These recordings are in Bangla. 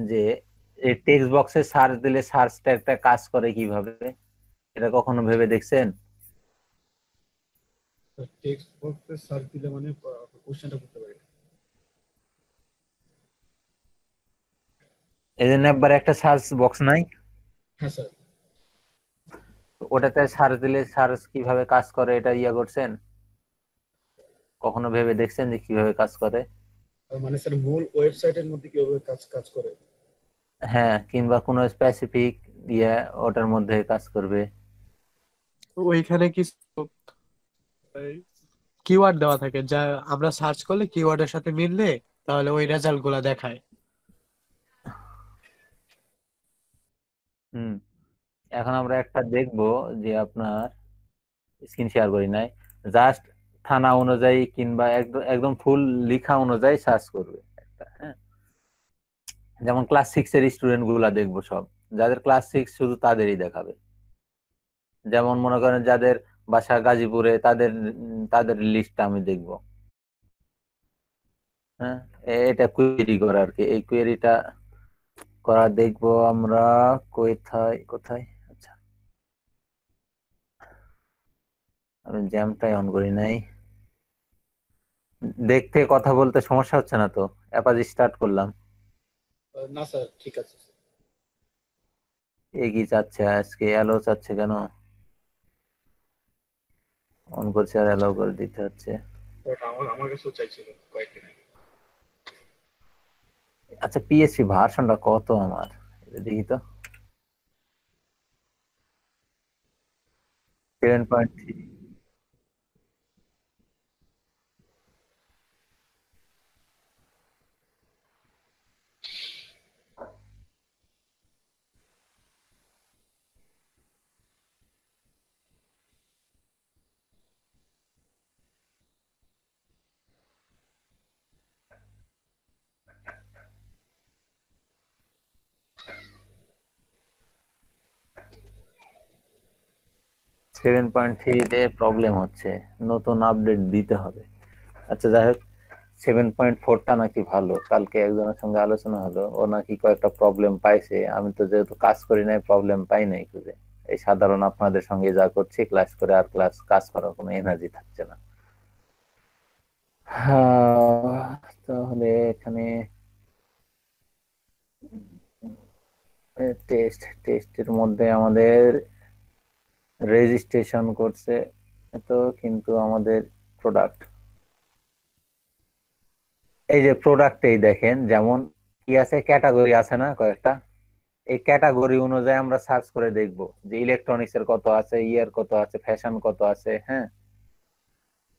যে এই টেক্সট বক্সে সার্চ দিলে সার্চটা একটা কাজ করে কিভাবে, এটা কখনো ভেবে দেখছেন? টেক্সট বক্সে সার্চ দিলে মানে কোশ্চেনটা করতে পারি? এই জন্য একবার একটা সার্চ বক্স নাই, হ্যাঁ স্যার। ওটাতে সার্চ দিলে সার্চ কিভাবে কাজ করে এটা করছেন? কখনো ভেবে দেখছেন যে কিভাবে কাজ করে? মানে স্যার মূল ওয়েবসাইটের মধ্যে কিভাবে কাজ কাজ করে? হ্যাঁ, কিংবা কোনো স্পেসিফিক ইয়ে ওটার মধ্যে কাজ করবে। ওইখানে কিছু কিওয়ার্ড দেওয়া থাকে যা আমরা সার্চ করলে কিওয়ার্ডের সাথে মিললে তাহলে ওই রেজাল্ট গুলা দেখায়। হুম। এখন আমরা একটা দেখবো যে আপনার স্ক্রিন শেয়ার করি নাই, জাস্ট থানা অনুযায়ী কিংবা একদম একদম ফুল লিখা অনুযায়ী সার্চ করবে একটা, হ্যাঁ। যেমন ক্লাস 6 এর স্টুডেন্ট গুলা দেখবো সব, যাদের ক্লাস 6 শুধু তাদেরই দেখাবে। যেমন মনে করেন যাদের বাসা গাজীপুরে, তাদের তাদের লিস্টটা আমি দেখবো, হ্যাঁ। এটা কোয়েরি করা আর কি, এই কোয়েরিটা করা দেখবো আমরা। কোথায় কোথায়, আচ্ছা, আমি জ্যামটাই অন করি নাই। দেখতে কথা বলতে সমস্যা হচ্ছে না তো? অ্যাপাজি স্টার্ট করলাম। না স্যার, ঠিক আছে স্যার। এ কি চাচ্ছে আজকে, অ্যালো চাচ্ছে কেন? অন করছে আর অ্যালাউ করে দিতে হচ্ছে। ওটা আমার আমার কাছেও চাইছিল কয়েকদিন আগে। আচ্ছা, পিএসসি ভার্সনটা কত আমার, এটা দেখি তো। 7.3। 7.3 প্রবলেম হচ্ছে, নতুন আপডেট দিতে হবে। আচ্ছা যাই হোক, 7.4টা নাকি ভালো, কালকে একজনের সঙ্গে আলোচনা হলো, ও নাকি কয়েকটা প্রবলেম পাইছে। আমি তো যেহেতু কাজ করি নাই, প্রবলেম পাই নাই খুঁজে। এই সাধারণ আপনাদের সঙ্গে যা করছি, ক্লাস করে আর ক্লাস কাজ করার কোনো এনার্জি থাকছে না। তাহলে এখানে টেস্টের মধ্যে আমাদের রেজিস্ট্রেশন করছে তো, কিন্তু আমাদের প্রোডাক্ট, এই যে প্রোডাক্টেই দেখেন যেমন কি আছে, ক্যাটাগরি আছে না কয়েকটা, এই ক্যাটাগরি অনুযায়ী আমরা সার্চ করে দেখব যে ইলেকট্রনিক্স এর কত আছে, ইয়ার কত আছে, ফ্যাশন কত আছে, হ্যাঁ।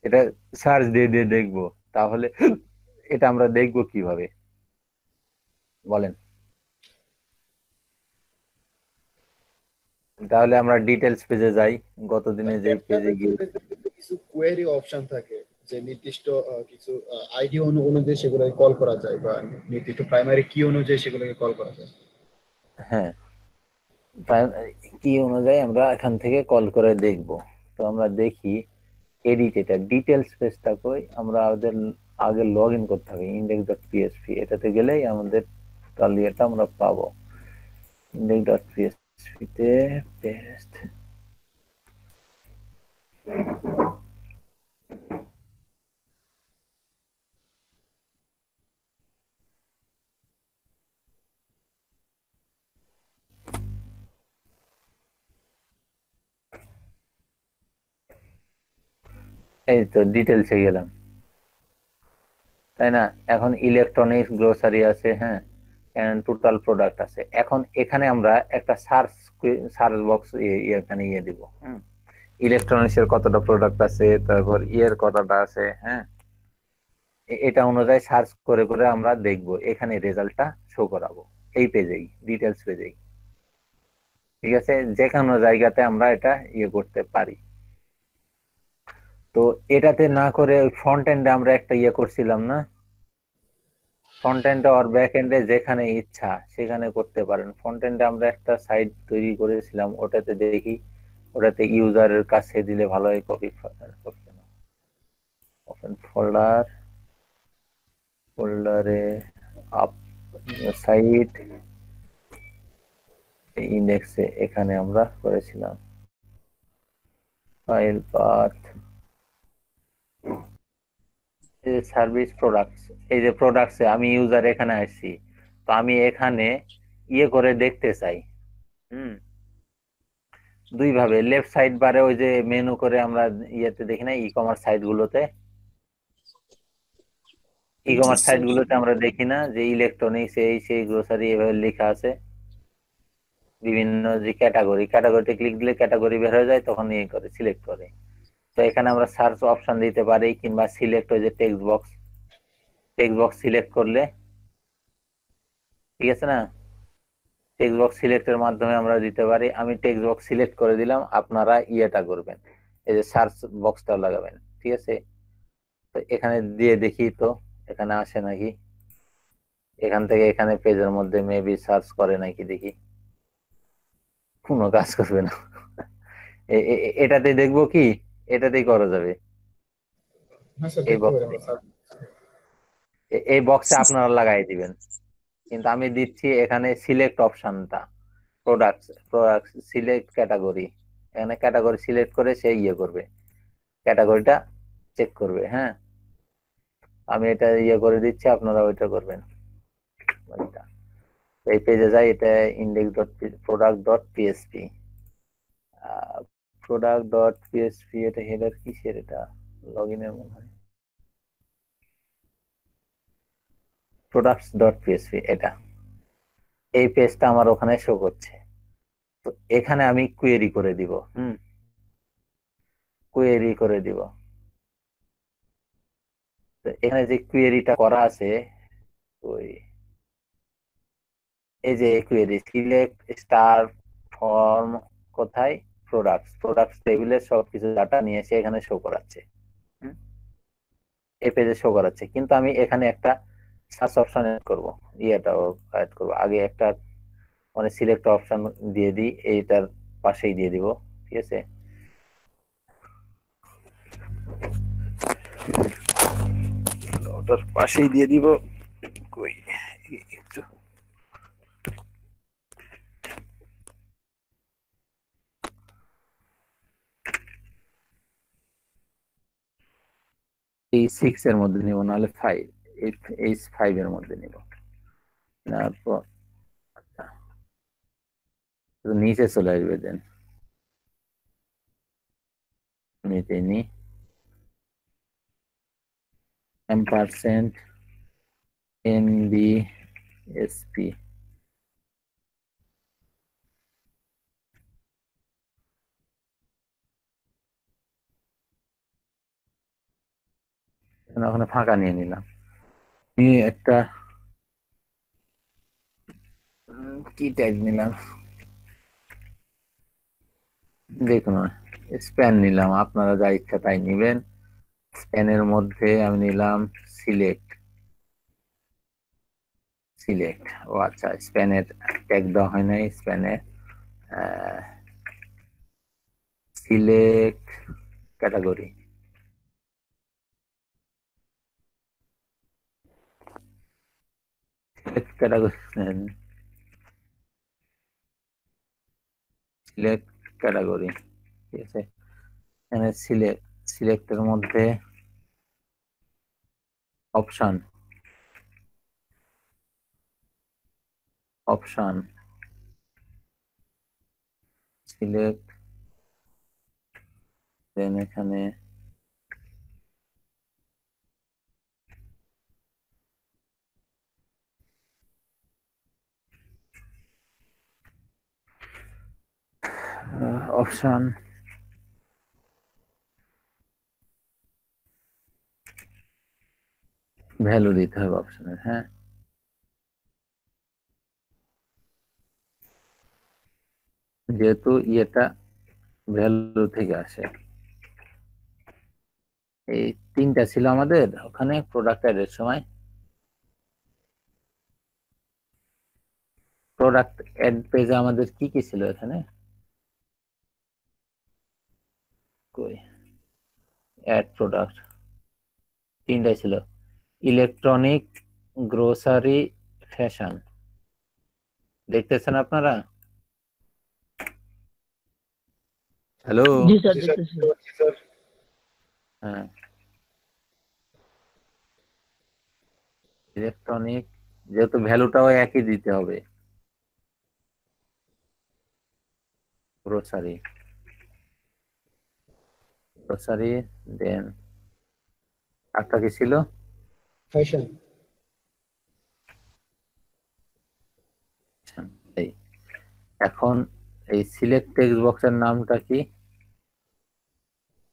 এটা সার্চ দিয়ে দিয়ে দেখবো। তাহলে এটা আমরা দেখবো কিভাবে বলেন? তাহলে আমরা ডিটেলস পেজে যাই, গত দিনে যে পেজে গিয়ে। কিছু কোয়েরি অপশন থাকে যে নির্দিষ্ট কিছু আইডি অনুযায়ী সেগুলোকে কল করা যায়, বা নির্দিষ্ট প্রাইমারি কি অনুযায়ী সেগুলোকে কল করা যায়। হ্যাঁ, তাই কি অনুযায়ী আমরা এখান থেকে কল করে দেখব। তো আমরা দেখি এডিট, এটা ডিটেলস পেজটা কই, আমরা আমাদের আগে লগ ইন করতে হবে index.php, এটাতে গেলেই আমাদের টোটাল ইয়েটা আমরা পাবো। index.php তে পেস্ট, এই তো ডিটেলসে গেলাম, তাই না? এখন ইলেকট্রনিক্স গ্লোসারি আছে, হ্যাঁ, টোটাল প্রোডাক্ট আছে। এখন এখানে আমরা একটা সার্চ সার্চ বক্স এখানে দিব, হুম। ইলেকট্রনিক্স এর কতটা প্রোডাক্ট আছে, তারপর ইয়ের কতটা আছে, হ্যাঁ। এটা অনুযায়ী সার্চ করে করে আমরা দেখব, এখানে রেজাল্টটা শো করাবো এই পেজেই, ডিটেলস পেজেই। ঠিক আছে, যে কোনো জায়গাতে আমরা এটা করতে পারি। তো এটাতে না করে ফ্রন্ট এন্ডে আমরা একটা করছিলাম না, ফ্রন্ট এন্ডে আর ব্যাক এন্ডে যেখানে ইচ্ছা সেখানে করতে পারেন। ফ্রন্ট এন্ডে আমরা একটা সাইট তৈরি করেছিলাম, ওটাতে দেখি, ওটাতে ইউজারের কাছে দিলে ভালো হয়। কপি, ওপেন ফোল্ডার, ফোল্ডারে সাইট ইন্ডেক্সে এখানে আমরা করেছিলাম ফাইল পাথ সার্ভিস প্রোডাক্টস। এই যে প্রোডাক্টসে আমি ইউজার এখানে আসছি, তো আমি এখানে ইয়ে করে দেখতে চাই। হুম, দুই ভাবে, লেফট সাইড বারে ওই যে মেনু করে আমরা ইয়েতে দেখি না, ই কমার্স সাইট গুলোতে, ই জি কমার্স সাইট স্যার। গুলোতে আমরা দেখি না যে ইলেকট্রনিক্স এই সেই গ্রোসারি এভাবে লেখা আছে, বিভিন্ন যে ক্যাটাগরি, ক্যাটাগরিতে ক্লিক দিলে ক্যাটাগরি বের হয়ে যায়, তখন ইয়ে করে সিলেক্ট করে। তো এখানে আমরা সার্চ অপশন দিতে পারি, কিংবা সিলেক্ট ওই যে text box, text box select করলে, ঠিক আছে না, টেক্সট বক্স সিলেক্টের মাধ্যমে আমরা দিতে পারি। আমি টেক্সট বক্স সিলেক্ট করে দিলাম, আপনারা ইয়েটা করবেন, এই যে সার্চ বক্সটা লাগাবেন, ঠিক আছে। তো এখানে দিয়ে দেখি তো এখানে আসে নাকি, এখান থেকে এখানে পেজের মধ্যে মেবি সার্চ করে নাকি দেখি, কোনো কাজ করবে না। এটাতে দেখবো কি, এটাতেই করা যাবে। হ্যাঁ স্যার, এই দেখতে পারি বক্সে, আমরা স্যার। এই বক্সে আপনারা লাগাই দিবেন। কিন্তু আমি দিচ্ছি এখানে সিলেক্ট অপশনটা, প্রোডাক্ট, প্রোডাক্ট সিলেক্ট ক্যাটাগরি, এখানে ক্যাটাগরি সিলেক্ট করে সে ইয়ে করবে, ক্যাটাগরিটা চেক করবে। হ্যাঁ, আমি এটা ইয়ে করে দিচ্ছি, আপনারা ওইটা করবেন। ওইটা। এই পেজে যাই, এটা index dot product dot PSP, product dot PSP, এটা হেডার কিসের, এটা লগ ইনের মনে হয়, প্রোডাক্টস ডট পিএসপি, এটা এই পেজটা আমার ওখানে শো করছে। তো এখানে আমি কোয়েরি করে দিব। কোয়েরি করে দিব। তো এখানে যে কোয়েরিটা করা আছে, ওই এই যে কোয়েরি সিলেক্ট স্টার ফর্ম, কোথায়, প্রোডাক্টস, প্রোডাক্টস টেবিলের সবকিছু ডাটা নিয়ে এসে এখানে শো করাচ্ছে। হুম, এই পেজে শো করাচ্ছে, কিন্তু আমি এখানে একটা সার্চ অপশন এড করবো, ইয়েটাও অ্যাড করবো। আগে একটা মানে সিলেক্ট অপশন দিয়ে দিই, এইটার পাশেই দিয়ে দিব, ঠিক আছে। ওটার পাশেই দিয়ে দিব, কই একটু, এই 6 এর মধ্যে নিব, নাহলে 5, এই 5 এর মধ্যে নিব। তারপর আচ্ছা, তো নিচে চলে আসবে, দেন নিচে নি এম% NBSP, ওখানে ফাঁকা নিয়ে নিলাম, নিয়ে একটা কি ট্যাগ নিলাম, দেখুন স্প্যান নিলাম, আপনারা যা ইচ্ছা তাই নিবেন। স্প্যানের মধ্যে আমি নিলাম সিলেক্ট, সিলেক্ট, ও আচ্ছা, স্প্যানের ট্যাগ দেওয়া হয় নাই, স্প্যানে select category, select category, select category, ঠিক আছে। এখানে সিলেক্ট, সিলেক্টের মধ্যে অপশন, অপশন সিলেক্ট, দেন এখানে অপশন, ভ্যালু দিতে হবে অপশনের। হ্যাঁ, যেহেতু ইয়েটা ভ্যালু থেকে আসে, এই তিনটা ছিল আমাদের ওখানে প্রোডাক্ট অ্যাডের সময়। প্রোডাক্ট অ্যাড পেজে আমাদের কি কি ছিল এখানে, কই অ্যাড প্রোডাক্ট, তিনটাই ছিল, ইলেকট্রনিক, গ্রোসারি, ফ্যাশন দেখতেছেন আপনারা? হ্যালো। জি স্যার জি স্যার, দেখতেছি। জি স্যার। হ্যাঁ, ইলেকট্রনিক, যেহেতু ভ্যালুটাও একই দিতে হবে। গ্রোসারি, গ্রোসারি, দেন একটা কি ছিল? ফ্যাশন। এই এখন এই সিলেক্ট টেক্সট বক্সের নামটা কি?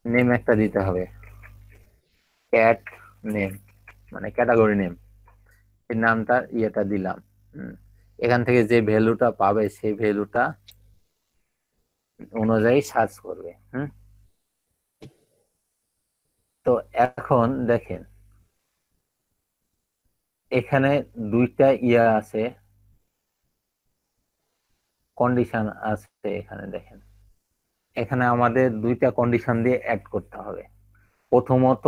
নেম একটা দিতে হবে, ক্যাট নেম, মানে ক্যাটাগরি নেম। এই নামটা ইয়েটা দিলাম। হুম। এখান থেকে যে ভ্যালুটা পাবে সেই ভ্যালুটা অনুযায়ী সার্চ করবে। হুম। তো এখন দেখেন এখানে দুইটা ইয়া আছে, কন্ডিশন আছে। এখানে দেখেন, এখানে আমাদের দুইটা কন্ডিশন দিয়ে অ্যাড করতে হবে। প্রথমত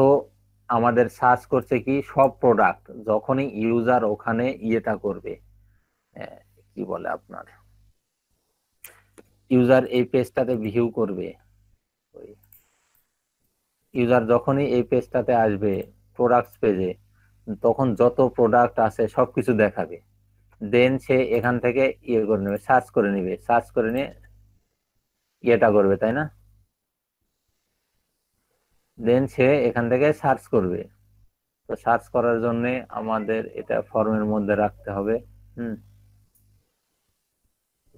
আমাদের সার্চ করছে কি সব প্রোডাক্ট, যখনই ইউজার ওখানে ইয়েটা করবে, আহ, কি বলে আপনার, ইউজার এই পেজটাতে ভিউ করবে, ইউজার যখনই এই পেজটাতে আসবে প্রোডাক্টস পেজে, তখন যত প্রোডাক্ট আছে সবকিছু দেখাবে। দেন সে এখান থেকে ইয়ে করে নেবে, সার্চ করে নেবে, সার্চ করে নিয়ে ইয়েটা করবে, তাই না? দেন সে এখান থেকে সার্চ করবে। তো সার্চ করার জন্য আমাদের এটা ফর্মের মধ্যে রাখতে হবে। হুম।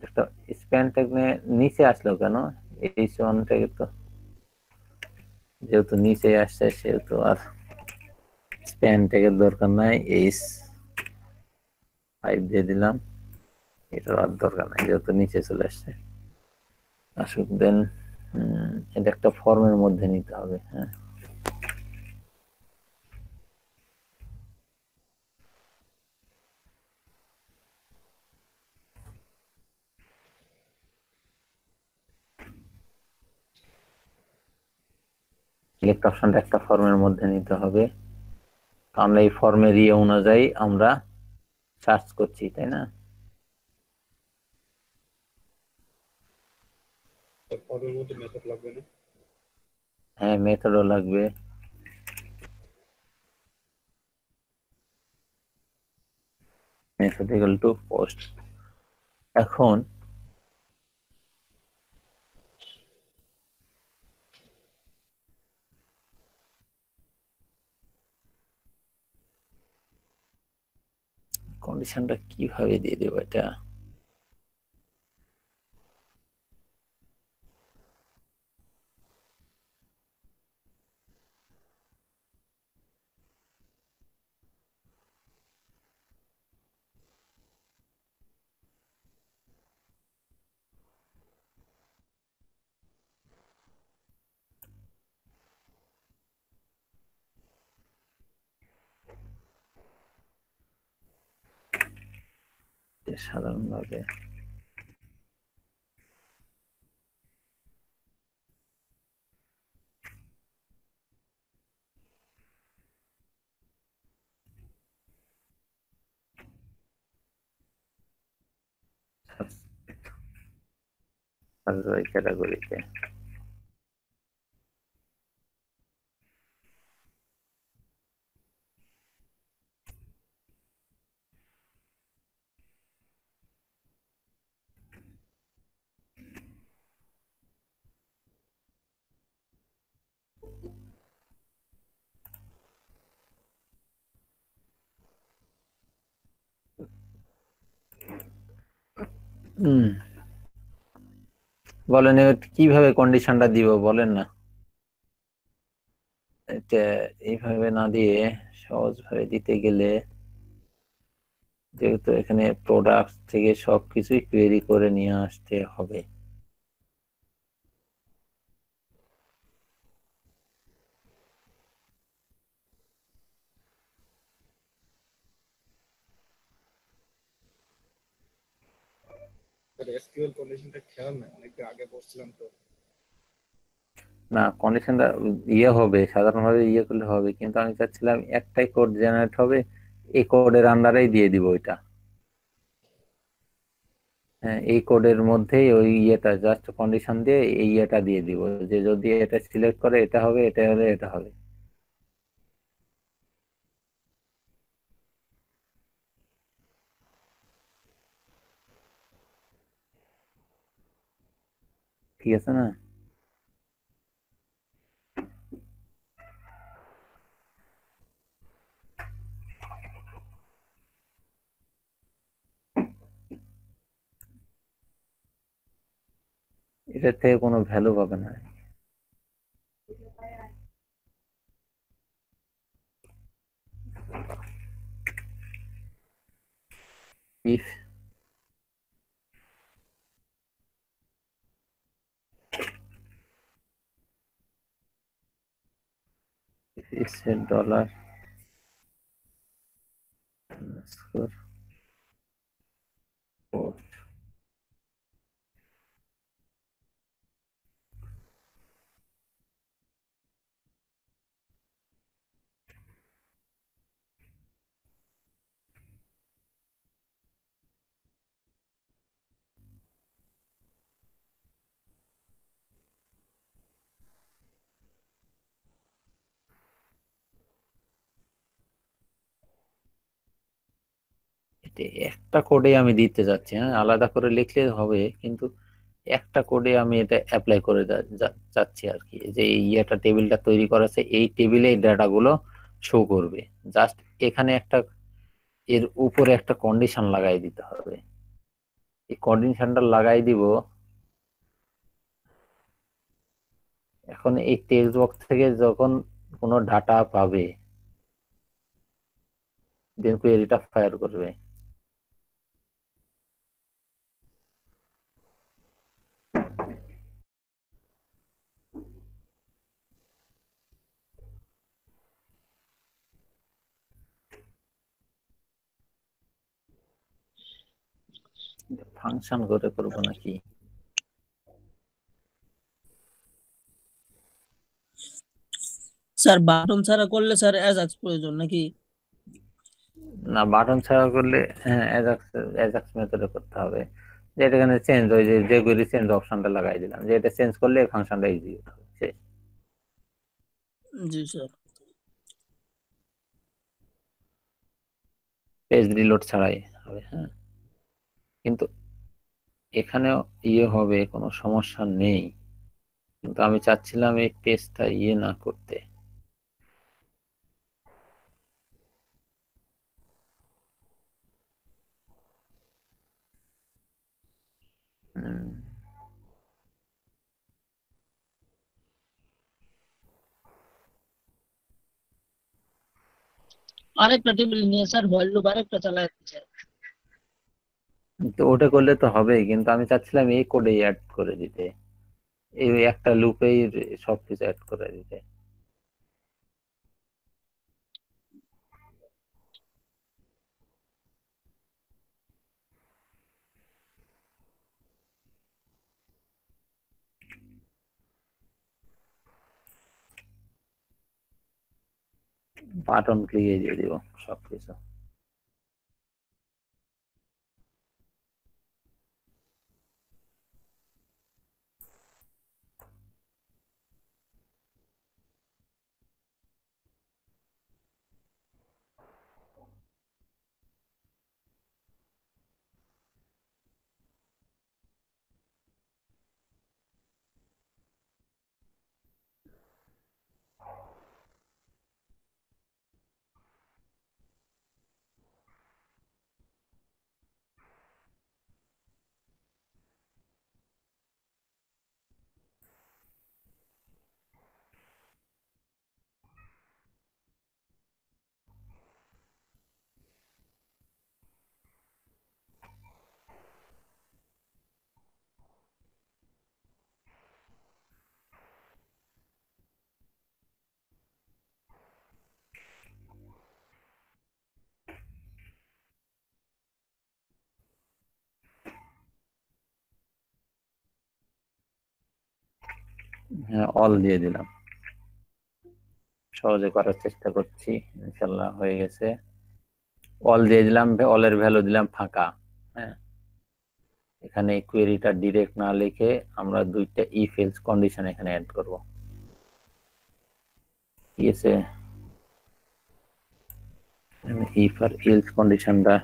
একটা স্প্যান ট্যাগ নিচে আসলো কেন? H1 ট্যাগ তো যেহেতু নিচে আসছে সেহেতু আর স্প্যান ট্যাগের দরকার নাই, H5 দিয়ে দিলাম। এটার আর দরকার নাই যেহেতু নিচে চলে আসছে। আসুক দেন। এটা একটা ফর্মের মধ্যে নিতে হবে। হ্যাঁ, সিলেক্ট অপশনটা একটা ফর্মের মধ্যে নিতে হবে। তো আমরা এই ফর্মের ইয়ে অনুযায়ী আমরা সার্চ করছি, তাই না? ফর্মের মধ্যে মেথড লাগবে না? হ্যাঁ, মেথডও লাগবে। Method equal to post. এখন কন্ডিশনটা কিভাবে দিয়ে দেবো এটা? সাধারণভাবে ক্যাটাগরিতে বলেন কিভাবে কন্ডিশনটা দিব বলেন না। এটা এইভাবে না দিয়ে সহজ ভাবে দিতে গেলে, যেহেতু এখানে প্রোডাক্ট থেকে সবকিছুই কোয়েরি করে নিয়ে আসতে হবে। এসকিউএল কন্ডিশনটা খেয়াল না, অনেকদিন আগে পড়ছিলাম তো। না, কন্ডিশনটা ইয়ে হবে, সাধারণভাবে ইয়ে করলে হবে, কিন্তু আমি চাচ্ছিলাম একটাই কোড জেনারেট হবে, এই কোডের আন্ডারেই দিয়ে দিব এটা। হ্যাঁ, এই কোডের মধ্যেই ওই ইয়েটা জাস্ট কন্ডিশন দিয়ে এই ইয়েটা দিয়ে দিব যে যদি এটা সিলেক্ট করে এটা হবে, এটা হলে এটা হবে। ঠিক আছে না? এটার থেকে কোনো ভ্যালু পাবে না। if it's a dollar underscore code, এটা একটা কোডে আমি দিতে যাচ্ছি। হ্যাঁ, আলাদা করে লিখলে হবে, কিন্তু একটা কোডে আমি এটা অ্যাপ্লাই করে যাচ্ছি আর কি। যে এই ইয়েটা টেবিলটা তৈরি করা আছে, এই টেবিলে এই ডাটাগুলো শো করবে। জাস্ট এখানে একটা, এর উপরে একটা কন্ডিশন লাগাই দিতে হবে। এই কন্ডিশনটা লাগাই দিব। এখন এই টেক্সট বক্স থেকে যখন কোনো ডাটা পাবে, দেন কোয়েরিটা ফায়ার করবে। ফাংশন করে করবো নাকি? স্যার বাটন ছাড়া করলে স্যার অ্যাজাক্স প্রয়োজন নাকি? না, বাটন ছাড়া করলে হ্যাঁ অ্যাজাক্স মেথডে করতে হবে। যে এটা এখানে চেঞ্জ, ওই যে কোয়েরি চেঞ্জ অপশনটা লাগাই দিলাম, যে এটা চেঞ্জ করলে ফাংশনটা এক্সিকিউট হবে। জি স্যার। পেজ রিলোড ছাড়াই হবে। হ্যাঁ, কিন্তু এখানেও ইয়ে হবে, কোনো সমস্যা নেই, কিন্তু আমি চাচ্ছিলাম এই পেজটা ইয়ে না করতে। হুম, আরেকটা টেবিল নিয়ে স্যার হোয়াইল লুপ আরেকটা চালায় দিচ্ছে। তো ওটা করলে তো হবেই, কিন্তু আমি চাচ্ছিলাম এই কোডে অ্যাড করে দিতে, এই একটা লুপেই সবকিছু অ্যাড করে দিতে। বাটন ক্লিকে দিয়ে দিব সবকিছু। হ্যাঁ, অল দিয়ে দিলাম। সহজে করার চেষ্টা করছি, ইনশাল্লাহ হয়ে গেছে। অল দিয়ে দিলাম, অলের ভ্যালু দিলাম ফাঁকা। হ্যাঁ, এখানে কোয়েরিটা ডিরেক্ট না লিখে আমরা দুইটা ইফ এলস কন্ডিশন এখানে অ্যাড করব। ঠিক আছে, ইফ আর এলস কন্ডিশনটা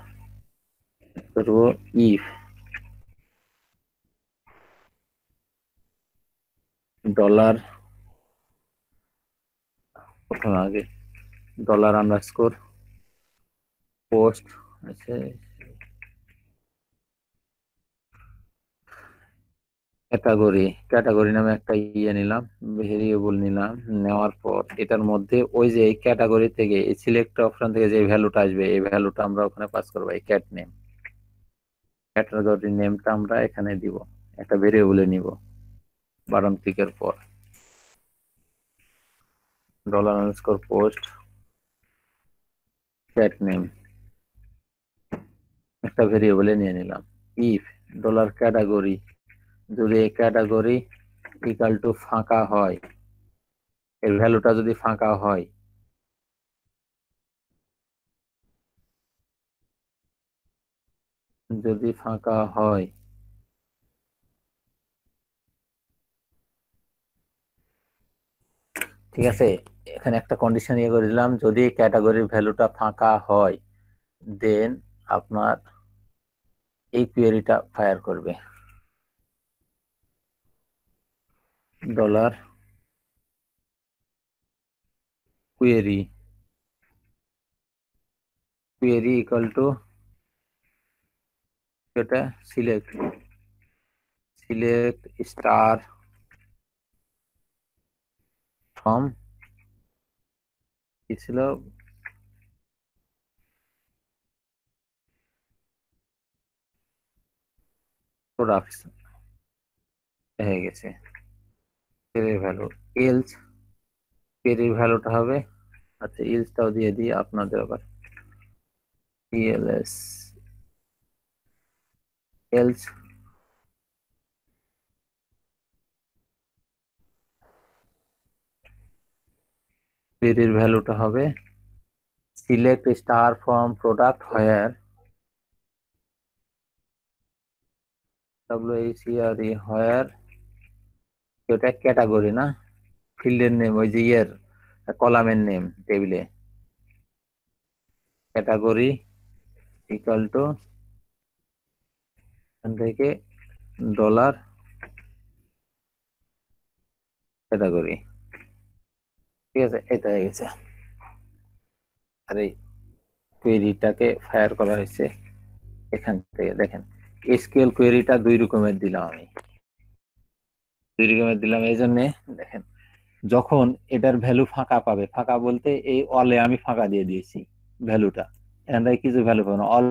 করব। ইফ ডলার, প্রথমে আগে ডলার আন্ডারস্কোর পোস্ট আছে ক্যাটাগরি নামে একটা নিলাম, ভেরিয়েবল নিলাম। নেওয়ার পর এটার মধ্যে ওই যে এই ক্যাটাগরি থেকে এই সিলেক্ট অপশন থেকে যে ভ্যালুটা আসবে এই ভ্যালুটা আমরা ওখানে পাস করবো। এই ক্যাট নেম, ক্যাটাগরি নেমটা আমরা এখানে দিব, একটা ভেরিয়েবলে নিব। বাটন ক্লিকের পর dollar underscore post cat name একটা ভেরিয়েবলে নিয়ে নিলাম। ইফ ডলার ক্যাটাগরি, যদি এই ক্যাটাগরি ইকাল টু ফাঁকা হয়, এর ভ্যালুটা যদি ফাঁকা হয়, যদি ফাঁকা হয় ঠিক আছে, এখানে একটা কন্ডিশন ইয়ে করে দিলাম, যদি ক্যাটাগরির ভ্যালুটা ফাঁকা হয় দেন আপনার এই কোয়েরিটা ফায়ার করবে। Dollar query, query equal to এটা সিলেক্ট স্টার ফ্রম কি ছিল, প্রোডাক্টস হয়ে গেছে। কোয়েরির ভ্যালু এলস, কোয়েরির ভ্যালুটা হবে, আচ্ছা এলসটাও দিয়ে দিই আপনাদের আবার, এলএস এলস কোয়েরির ভ্যালুটা হবে select star from product where WHERE হোয়ার, এটা ক্যাটাগরি না, ফিল্ডের নেম ওই যে ইয়ের কলামের নেম টেবিলে, ক্যাটাগরি ইকুয়াল টু এখান থেকে ডলার ক্যাটাগরি। ঠিক আছে, এটা হয়ে গেছে। আর এই কোয়েরিটাকে ফায়ার করা হয়েছে এখান থেকে। দেখেন এসকিউএল কোয়েরিটা দুই রকমের দিলাম আমি, এই জন্য দেখেন যখন এটার ভ্যালু ফাঁকা পাবে, ফাঁকা বলতে এই অলে আমি ফাঁকা দিয়ে দিয়েছি ভ্যালুটা, এখান থেকে কিছু ভ্যালু পাবে না, অল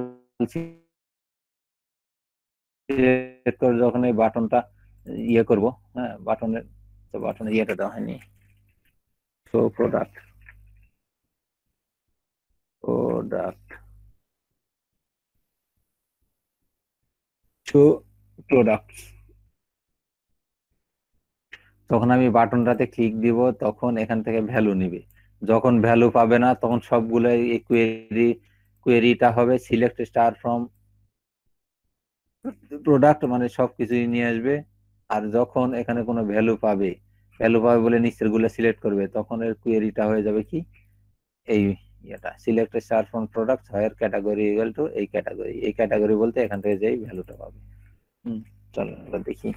সিলেক্ট করে যখন এই বাটনটা ইয়ে করব, হ্যাঁ বাটনের, তো বাটনের ইয়েটা দেওয়া হয়নি, শো প্রোডাক্ট শো প্রোডাক্ট, তখন আমি বাটনটাতে ক্লিক দিব, তখন এখান থেকে ভ্যালু নিবে। যখন ভ্যালু পাবে না তখন সবগুলো এই কোয়েরিটা হবে সিলেক্ট স্টার ফ্রম প্রোডাক্ট, মানে সবকিছুই নিয়ে আসবে। আর যখন এখানে কোনো ভ্যালু পাবে বলে নিচের গুলো সিলেক্ট করবে, তখন এর কোয়েরিটা হয়ে যাবে কি এই ইয়েটা select star from product where category equal to এই ক্যাটাগরি। এই ক্যাটাগরি বলতে এখান থেকে যেই ভ্যালুটা পাবে। চলো আমরা দেখি।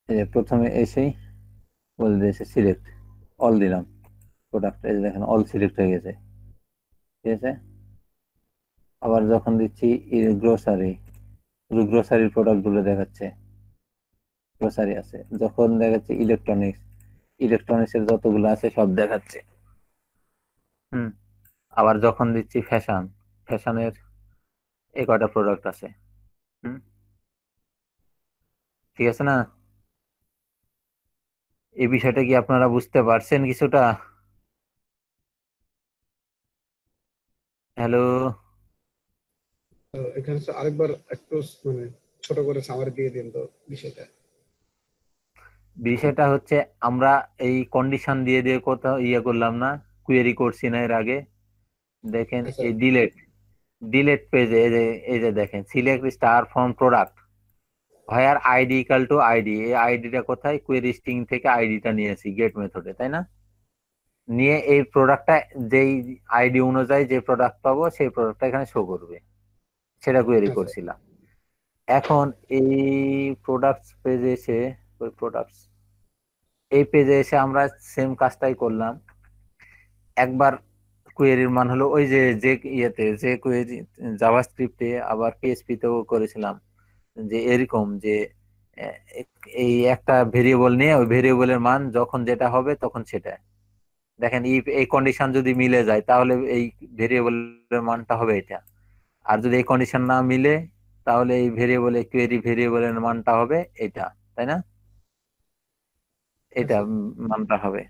এই যে প্রথমে এসেই বলে দিয়েছে সিলেক্ট, অল দিলাম প্রোডাক্ট, এই যে দেখেন অল সিলেক্ট হয়ে গেছে। ঠিক আছে, আবার যখন দিচ্ছি গ্রোসারির প্রোডাক্ট গুলো দেখাচ্ছে, গ্রোসারি আছে। যখন দেখাচ্ছে ইলেকট্রনিক্স এর যতগুলো আছে সব দেখাচ্ছে। আবার যখন দিচ্ছি ফ্যাশনের এই কয়টা প্রোডাক্ট আছে। ঠিক আছে না, এই বিষয়টা কি আপনারা বুঝতে পারছেন কিছুটা? হ্যালো, এখানে আরেকবার একটু মানে ছোট করে সামারি দিয়ে দিন তো বিষয়টা। বিষয়টা হচ্ছে আমরা এই কন্ডিশন দিয়ে দিয়ে কোথাও ইয়ে করলাম না, কোয়েরি করছি না এর আগে। দেখেন হ্যাঁ স্যার। এই ডিলেট পেজে এই যে দেখেন select star from product where ID equal to ID, এই আইডিটা কোথায়, কোয়েরি স্ট্রিং থেকে আইডিটা নিয়েছি গেট মেথডে, তাই না? নিয়ে এই প্রোডাক্টটা যেই আইডি অনুযায়ী যে প্রোডাক্ট পাবো সেই প্রোডাক্টটা এখানে শো করবে, সেটা কোয়েরি হ্যাঁ স্যার। করছিলাম। এখন এই প্রোডাক্টস পেজে এসে, ওই প্রোডাক্টস এই পেজে এসে আমরা সেম কাজটাই করলাম। একবার কোয়েরির মান হলো ওই যে যে ইয়েতে যে কোয়েরি জাভাস্ক্রিপ্টে আবার পিএইচপি তেও করেছিলাম, যে এরকম যে আহ, এই একটা ভেরিয়েবল নিয়ে ওই ভেরিয়েবলের মান যখন যেটা হবে তখন সেটা, দেখেন এই কন্ডিশন যদি মিলে যায় তাহলে এই ভেরিয়েবলের মানটা হবে এটা, আর যদি এই কন্ডিশন না মিলে তাহলে এই কোয়েরি ভেরিয়েবলের মানটা হবে এটা, তাই না? হ্যাঁ এটা স্যার। মানটা হবে।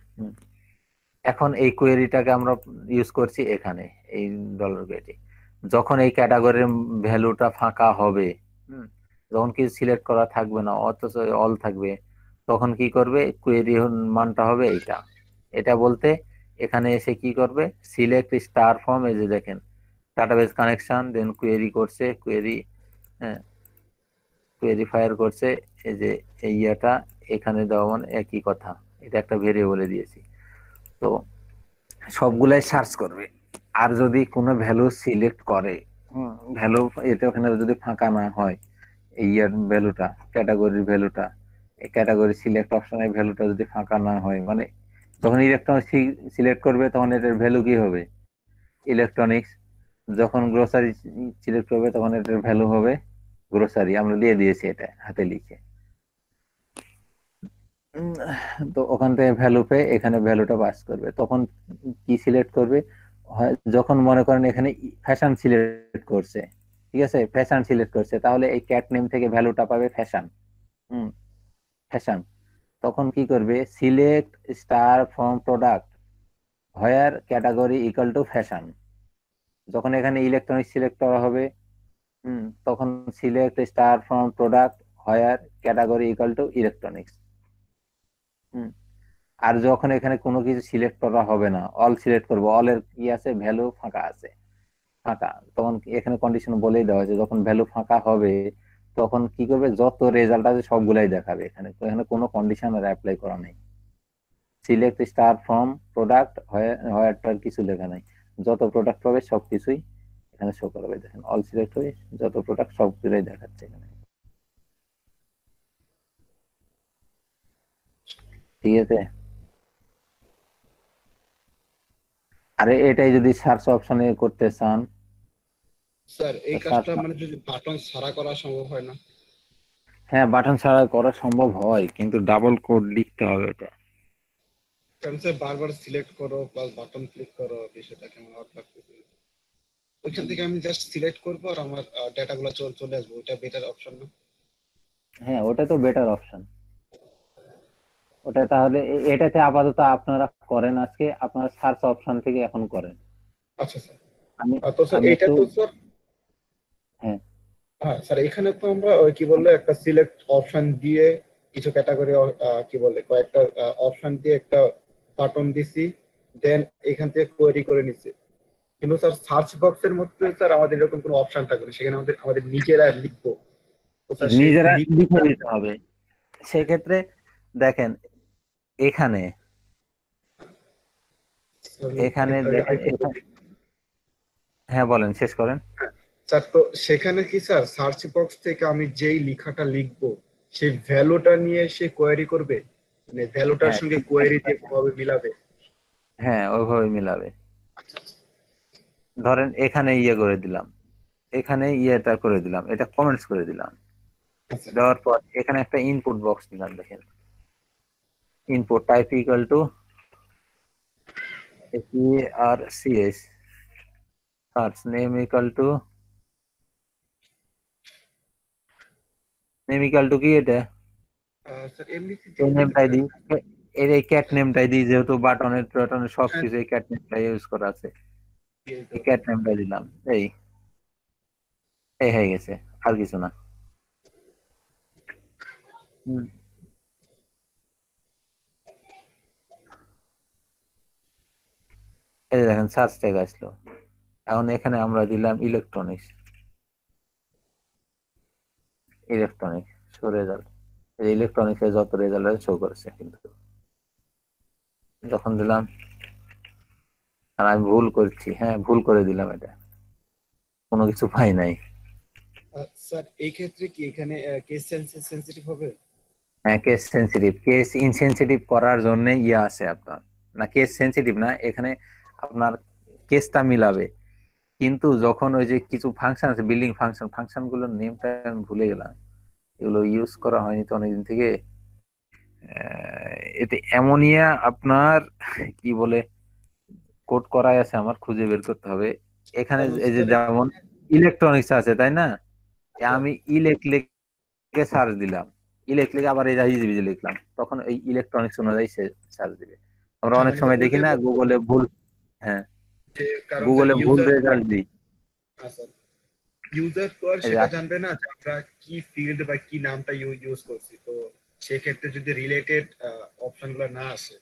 এখন এই কোয়েরিটাকে আমরা ইউজ করছি এখানে, এই ডলার কোয়েরি। যখন এই ক্যাটাগরির ভ্যালুটা ফাঁকা হবে, হুম, যখন কিছু সিলেক্ট করা থাকবে না অথচ অল থাকবে, তখন কি করবে, কোয়েরি মানটা হবে এইটা। এটা বলতে এখানে এসে কি করবে, সিলেক্ট স্টার ফর্ম, এই যে দেখেন ডাটাবেস কানেকশন, দেন কোয়েরি করছে, কোয়েরি, হ্যাঁ, কোয়েরি ফায়ার করছে, এই যে এই ইয়েটা এখানে দেওয়া মানে একই কথা, এটা একটা ভেরিয়েবলে দিয়েছি। তো সবগুলাই সার্চ করবে, আর যদি কোনো ভ্যালু সিলেক্ট করে, ভ্যালু এটা ওখানে যদি ফাঁকা না হয়, এই ইয়ার ভ্যালুটা, ক্যাটাগরির ভ্যালুটা, এই ক্যাটাগরি সিলেক্ট অপশনের ভ্যালুটা যদি ফাঁকা না হয়, মানে যখন ইলেকট্রনিক্স সিলেক্ট করবে তখন এটার ভ্যালু কি হবে, ইলেকট্রনিক্স। যখন গ্রোসারি সিলেক্ট করবে তখন এটার ভ্যালু হবে গ্রোসারি, আমরা দিয়ে দিয়েছি এটা হাতে লিখে। উম, তো ওখান থেকে ভ্যালু পেয়ে এখানে ভ্যালুটা পাস করবে, তখন কি সিলেক্ট করবে, যখন মনে করেন এখানে ফ্যাশন সিলেক্ট করছে, ঠিক আছে, ফ্যাশন সিলেক্ট করছে, তাহলে এই ক্যাট নেম থেকে ভ্যালুটা পাবে ফ্যাশন, হুম, ফ্যাশন। তখন কি করবে, select star from product where category equal to fashion, যখন এখানে ইলেকট্রনিক সিলেক্ট করা হবে, তখন select star from product where category equal to electronics. আর যখন এখানে কোনো কিছু সিলেক্ট করা হবে না, অল সিলেক্ট করবো, অলের কি আছে, ভ্যালু ফাঁকা আছে, ফাঁকা, তখন এখানে কন্ডিশন বলেই দেওয়া হয়েছে যখন ভ্যালু ফাঁকা হবে তখন কি করবে, যত রেজাল্ট আছে সবগুলাই দেখাবে, এখানে তো এখানে কোনো কন্ডিশন আর অ্যাপ্লাই করা নেই। সিলেক্ট স্টার ফ্রম প্রোডাক্ট হোয়ারটার কিছু লেখা নাই, যত প্রোডাক্ট পাবে সবকিছুই এখানে শো করবে, দেখেন অল সিলেক্ট হয়ে যত প্রোডাক্ট সবগুলাই দেখাচ্ছে এখানে, ঠিক আছে। আরে এটাই যদি সার্চ অপশনে করতে চান, স্যার এই সার্চ, কাজটা মানে যদি বাটন ছাড়া করা সম্ভব হয় না? হ্যাঁ বাটন ছাড়া করা সম্ভব হয় কিন্তু ডাবল কোড লিখতে হবে এটা। কারণ স্যার বারবার সিলেক্ট করো প্লাস বাটন ক্লিক করো, বিষয়টা কেমন অড লাগতেছে। ওইখান থেকে আমি জাস্ট সিলেক্ট করবো আর আমার ডেটা গুলো চলে আসবে, ওইটা বেটার অপশন না? হ্যাঁ ওটা তো বেটার অপশন, ওটা তাহলে এটাতে আপাতত আপনারা করেন, আজকে আপনারা সার্চ অপশন থেকে এখন করেন। আচ্ছা স্যার। আমি তো স্যার আমি এইটা একটু, তো স্যার, হ্যাঁ হ্যাঁ স্যার এখানে তো আমরা ওই কি বললে একটা সিলেক্ট অপশন দিয়ে কিছু ক্যাটাগরি, কি বলে কয়েকটা অপশন দিয়ে একটা বাটন দিছি, দেন এখান থেকে কোয়েরি করে নিছি। কিন্তু স্যার সার্চ বক্সের মধ্যে স্যার আমাদের এরকম কোনো অপশন থাকবে না, সেখানে আমাদের আমাদের নিজেরা লিখবো। তো স্যার সেই নিজেরা লিখে নিতে হবে, সেক্ষেত্রে দেখেন এখানে, এখানে দেখেন এখানে, হ্যাঁ বলেন, শেষ করেন। স্যার তো সেখানে কি স্যার সার্চ বক্স থেকে আমি যেই লেখাটা লিখবো সেই ভ্যালুটা নিয়ে সে কোয়েরি করবে, মানে ভ্যালুটার হ্যাঁ সঙ্গে কোয়েরি দিয়ে কোনোভাবে মিলাবে? হ্যাঁ ওইভাবে মিলাবে। ধরেন এখানে ইয়ে করে দিলাম, এখানে ইয়েটা করে দিলাম, এটা কমেন্টস করে দিলাম, আচ্ছা দেওয়ার পর এখানে একটা ইনপুট বক্স দিলাম, দেখেন input type equal to ARCS, search name equal to, name equal to কি এটা, স্যার এমনিতে এই দিয়ে দিলে নেমটাই স্যার। দিই, এর এই ক্যাট নেমটাই দিই, যেহেতু বাটনের টটনের হ্যাঁ সবকিছু এই ক্যাট নেমটাই ইউজ করা আছে, দিয়ে এই দাও। ক্যাট নেমটাই দিলাম, এই এই হয়ে গেছে, আর কিছু না। হুম, এই যে দেখেন সার্চ ট্যাগ আসলো, এখন এখানে আমরা দিলাম ইলেকট্রনিক্স, শো রেজাল্ট। ইলেকট্রনিক্স এর যত রেজাল্ট শো করেছে, কিন্তু যখন দিলাম, আর আমি ভুল করছি, হ্যাঁ ভুল করে দিলাম, এটা কোনো কিছু পাই নাই। স্যার এই ক্ষেত্রে কি এখানে কেস সেন্সিটিভ হবে? হ্যাঁ কেস সেন্সিটিভ, কেস ইনসেনসিটিভ করার জন্য ইয়ে আছে আপনার, না কেস সেন্সিটিভ না, এখানে আপনার কেসটা মিলাবে, কিন্তু যখন ওই যে কিছু ফাংশন আছে, বিল্ডিং ফাংশন, ফাংশন গুলোর নেমটা আমি ভুলে গেলাম, এগুলো ইউজ করা হয়নি তো অনেকদিন থেকে। এতে অ্যামোনিয়া আপনার কি বলে কোড করাই আছে, আমার খুঁজে বের করতে হবে। এখানে এই যে স্যার যেমন ইলেকট্রনিক্স আছে তাই না, আমি ইলেক লিখে সার্চ দিলাম, ইলেক লিখে আবার এই যে লিখলাম, তখন এই ইলেকট্রনিক্স অনুযায়ী সে সার্চ দিবে। আমরা হ্যাঁ অনেক মানে সময় দেখি ওটাই না বলতে গুগলে ভুল, হ্যাঁ যে কারণ স্যার গুগলে ভুল ইউজার, রেজাল্ট দিই। স্যার ইউজার তো আর এই যে সেটা জানবে না যে আমরা কি ফিল্ড বা কি নামটা ইউজ করছি, তো সেক্ষেত্রে যদি রিলেটেড অপশন গুলো না আসে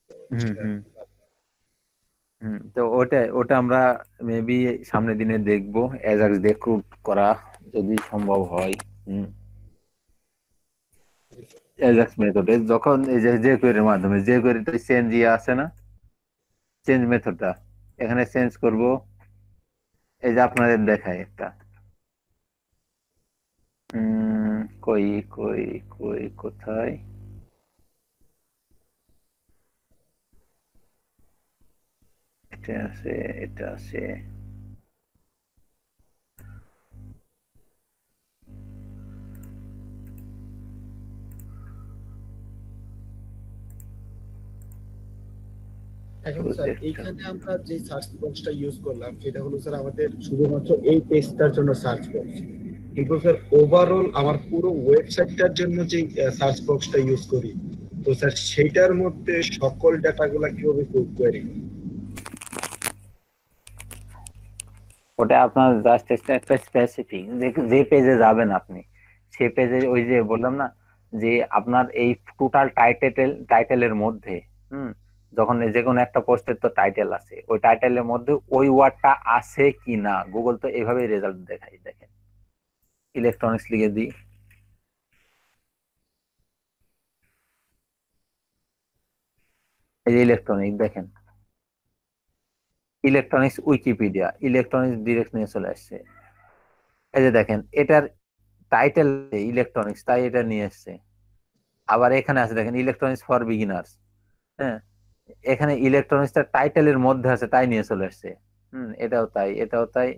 তো হুম সেটা হুম তো ওটা ওটা আমরা মেবি সামনের দিনে দেখবো, অ্যাজাক্স দিয়ে ক্রুড করা যদি সম্ভব হয়। হুম, অ্যাজাক্স মেথডে যখন এই যে কোয়েরির মাধ্যমে, যে কোয়েরিতে চেঞ্জ ইয়ে আছে না, চেঞ্জ মেথডটা এখানে চেঞ্জ করব। এই যে আপনাদের দেখায় একটা, কই কই কই কোথায়, এটা আছে, এটা আছে, এখন স্যার প্রজেক্টটা। এইখানে আমরা যে সার্চ বক্সটা ইউজ করলাম সেটা হলো স্যার আমাদের শুধুমাত্র এই পেজটার জন্য সার্চ বক্স, কিন্তু স্যার ওভারঅল আমার পুরো ওয়েবসাইটটার জন্য যে সার্চ বক্সটা ইউজ করি, তো স্যার সেইটার মধ্যে সকল ডাটাগুলা কিভাবে কোয়েরি করি? ওটা আপনার জাস্ট একটা স্পেসিফিক যে পেজে যাবেন আপনি, সে পেজে ওই যে বললাম না, যে আপনার এই টোটাল টাইটেলের মধ্যে, হুম, যখন যে কোনো একটা পোস্টের তো টাইটেল আছে, ওই টাইটেলের মধ্যে ওই ওয়ার্ডটা আছে কি না, গুগল তো এভাবেই রেজাল্ট দেখাই। দেখেন ইলেকট্রনিক্স লিখে দিই, এই যে ইলেকট্রনিক দেখেন, ইলেকট্রনিক্স উইকিপিডিয়া, ইলেকট্রনিক্স ডিরেক্ট নিয়ে চলে আসছে। এই যে দেখেন এটার টাইটেল ইলেকট্রনিক্স, তাই এটা নিয়ে এসছে। আবার এখানে আছে দেখেন ইলেকট্রনিক্স ফর বিগিনার্স, হ্যাঁ, এখানে ইলেকট্রনিক্সটা টাইটেলের মধ্যে আছে তাই নিয়ে চলে আসছে। এটাও তাই, এটাও তাই,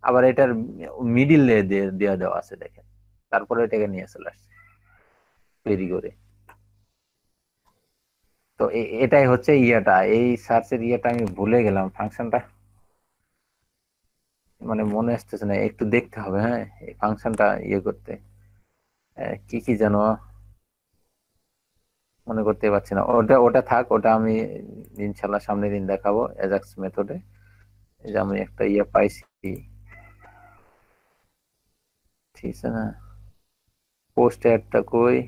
আবার এটার মিডিল দিয়ে দেওয়া আছে দেখেন, তারপরে এটাকে নিয়ে চলে আসছে তৈরি করে। তো এটাই হচ্ছে ইয়েটা, এই সার্চের ইয়েটা আমি ভুলে গেলাম ফাংশনটা, মানে মনে আসতেছে না, একটু দেখতে হবে। হ্যাঁ এই ফাংশনটা ইয়ে করতে কি কি যেন মনে করতে পারছি না, ওটা ওটা থাক, ওটা আমি ইনশাল্লাহ সামনের দিন দেখাবো অ্যাজাক্স মেথডে। এই যে আমি একটা ইয়ে পাইছি, ঠিক আছে না, পোস্ট অ্যাডটা কই,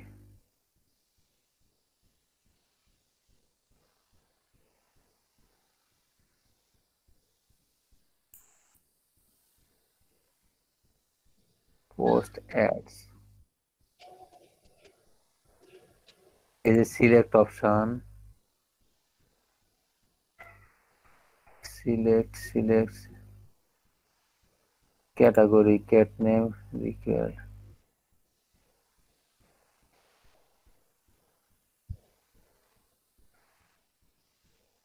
পোস্ট অ্যাডস, এই যে select option, select category, cat name, required,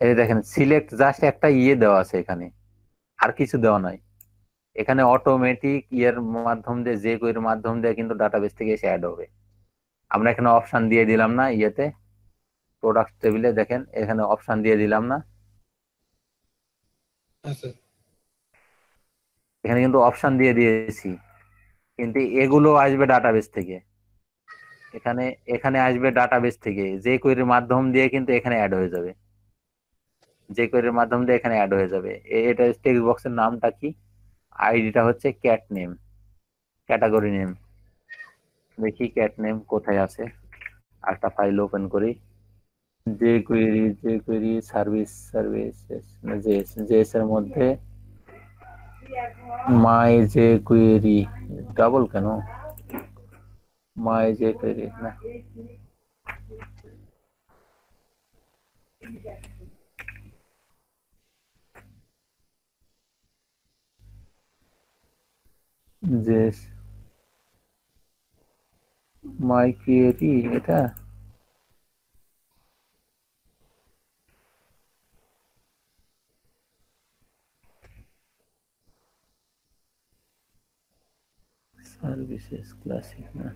এই যে দেখেন সিলেক্ট জাস্ট একটা ইয়ে দেওয়া আছে এখানে, আর কিছু দেওয়া নাই। এখানে অটোমেটিক ইয়ের মাধ্যম দিয়ে, যে কোয়ের মাধ্যম দিয়ে কিন্তু ডাটাবেস থেকে এসে অ্যাড হবে। আমরা এখানে অপশন দিয়ে দিলাম না ইয়েতে, প্রোডাক্ট টেবিলে দেখেন এখানে অপশন দিয়ে দিলাম না, আচ্ছা এখানে কিন্তু অপশন দিয়ে দিয়েছি, কিন্তু এগুলো আসবে ডাটাবেস থেকে। এখানে এখানে আসবে ডাটাবেস থেকে, যে কোয়েরির মাধ্যম দিয়ে কিন্তু এখানে অ্যাড হয়ে যাবে, যে কোয়েরির মাধ্যম দিয়ে এখানে অ্যাড হয়ে যাবে। এটা টেক্সট বক্সের নামটা কি, আইডিটা হচ্ছে ক্যাট নেম, ক্যাটাগরি নেম। দেখি ক্যাট নেম কোথায় আছে, একটা ফাইল ওপেন করি, যে কোয়েরি সার্ভিস জেএস এর মধ্যে মাই যে কুয়েরি ডাবল কেন? মাই যে কুয়েরি না, যে মাই কুয়েরি এটা সার্ভিসেস ক্লাসিক না।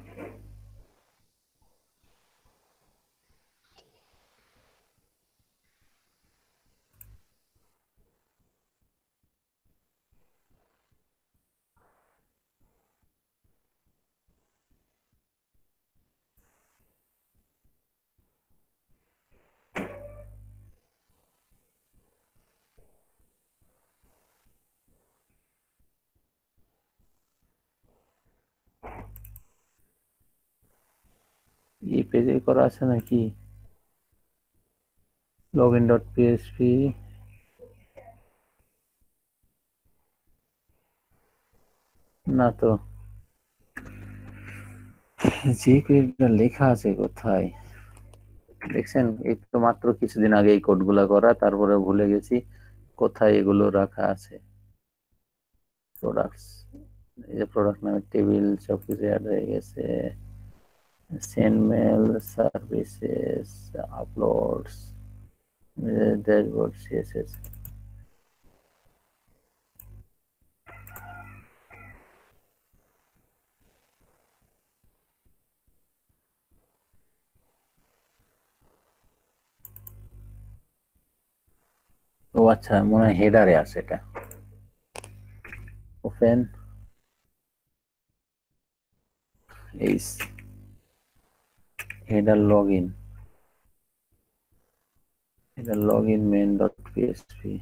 এই পেজে করা আছে নাকি? লগ ইন ডট পিএসপি না তো, যে কোডটা লেখা আছে কোথায় দেখছেন? এই তো মাত্র কিছুদিন আগে এই কোডগুলা করা, তারপরে ভুলে গেছি কোথায় এগুলো রাখা আছে। প্রোডাক্টস, এই যে প্রোডাক্ট নামের টেবিল সবকিছু অ্যাড হয়ে গেছে। Send mail, services, uploads, dashboard, CSS. ও আচ্ছা, মনে হয় হেডারে আছে এটা। ওপেন এই header login, header login main dot PHP.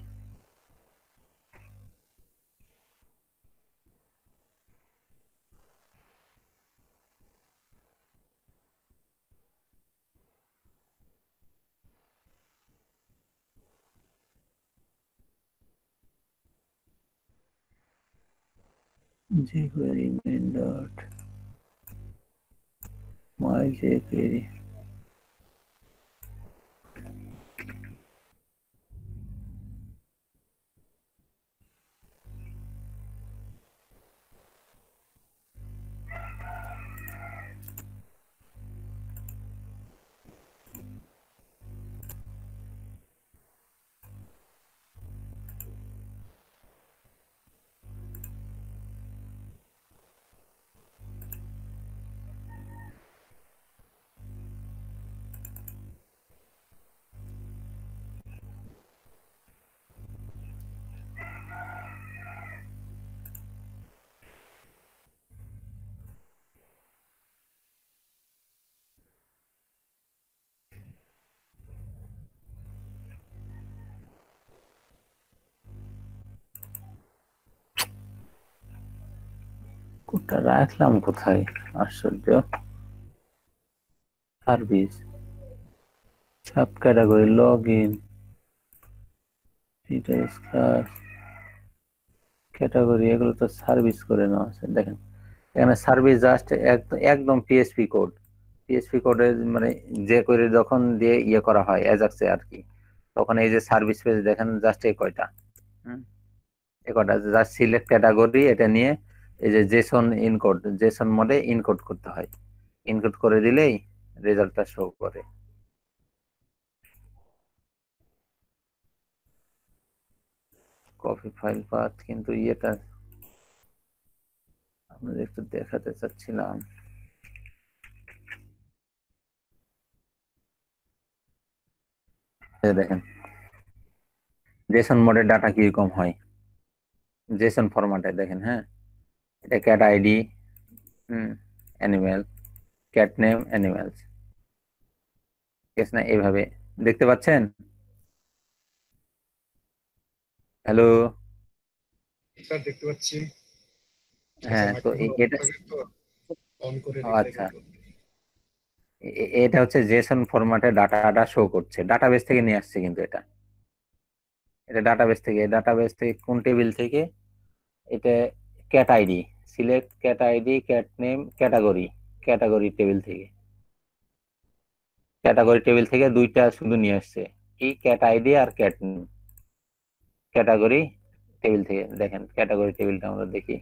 jQuery main dot my jQuery। কোডটা রাখলাম কোথায়? আশ্চর্য। Service, sub category, log in, details, class, category, এগুলো তো সার্ভিস করে নেওয়া আছে। দেখেন এখানে সার্ভিস জাস্ট একদম পিএসপি কোড, পিএসপি কোডের মানে যে করে যখন দিয়ে ইয়ে করা হয় অ্যাজাক্সে আর কি, তখন এই যে সার্ভিস পেজ দেখেন জাস্ট এই কয়টা, এই কয়টা জাস্ট সিলেক্ট ক্যাটাগরি, এটা নিয়ে এই যে জেসন ইনকোড, জেসন মোডে ইনকোড করতে হয়, ইনকোড করে দিলেই রেজাল্টটা শো করে। কপি ফাইল পাথ, কিন্তু ইয়েটা আপনাদের একটু দেখাতে চাচ্ছিলাম। এই দেখেন জেসন মোডের ডাটা কিরকম হয়, জেসন ফরম্যাটে দেখেন। হ্যাঁ, এটা cat ID, animal, cat name, animals, ঠিক আছে না? এইভাবে দেখতে পাচ্ছেন? হ্যালো, স্যার দেখতে পাচ্ছি। আচ্ছা, হ্যাঁ তো মাইক্রোফোন এটা, তো অন করে নিতে আচ্ছা, কিন্তু। এটা হচ্ছে জেসন ফরম্যাটে ডাটাটা শো করছে, ডাটাবেস থেকে নিয়ে আসছে কিন্তু এটা, এটা ডাটাবেস থেকে, ডাটাবেস থেকে কোন টেবিল থেকে? এটা cat ID, select cat ID, cat name, category, category table থেকে, ক্যাটাগরি টেবিল থেকে দুইটা শুধু নিয়ে আসছে, কি ক্যাট আইডি আর ক্যাট নেম। ক্যাটাগরি টেবিল থেকে দেখেন, ক্যাটাগরি টেবিলটা আমরা দেখি,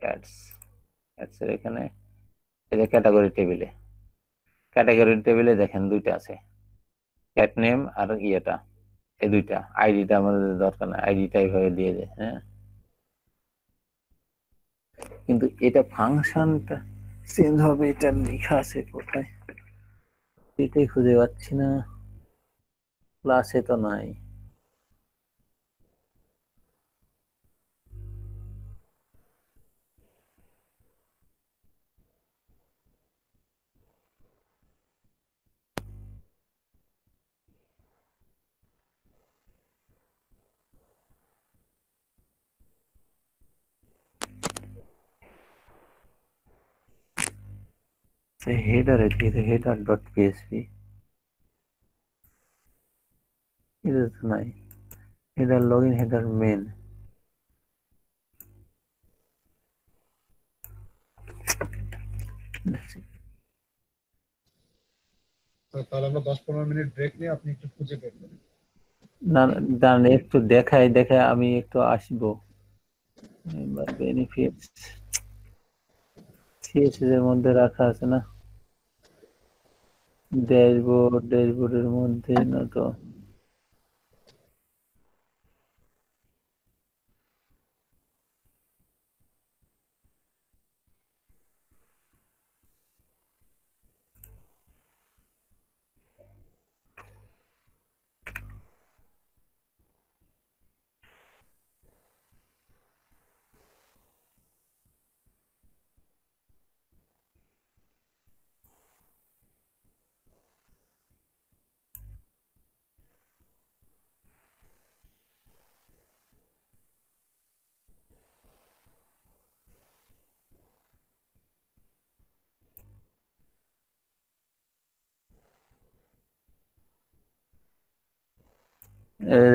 ক্যাটস, ক্যাটস এর এখানে এই যে ক্যাটাগরি টেবিলে, ক্যাটাগরি টেবিলে দেখেন দুইটা আছে, ক্যাট নেম আর ইয়েটা, এই দুইটা। আইডিটা আমাদের দরকার না, আইডিটা এইভাবে দিয়ে দেয়, হ্যাঁ। কিন্তু এটা ফাংশনটা চেঞ্জ হবে, এটা লেখা আছে কোথায়, এটাই খুঁজে পাচ্ছি না, ক্লাসে তো নাই। হেডারে দিয়ে হেডার ডট পিএসপি, এটা তো নাই। হেডার লগইন, হেডার মেন, তাহলে আমরা 10-15 মিনিট ব্রেক নিয়ে আপনি একটু খুঁজে বের করেন। না দাঁড়ান একটু দেখাই, দেখে আমি একটু আসবো। বেনিফিটস সিএসএস এর মধ্যে রাখা আছে না, ড্যাশবোর্ড, ড্যাশবোর্ডের মধ্যে না তো।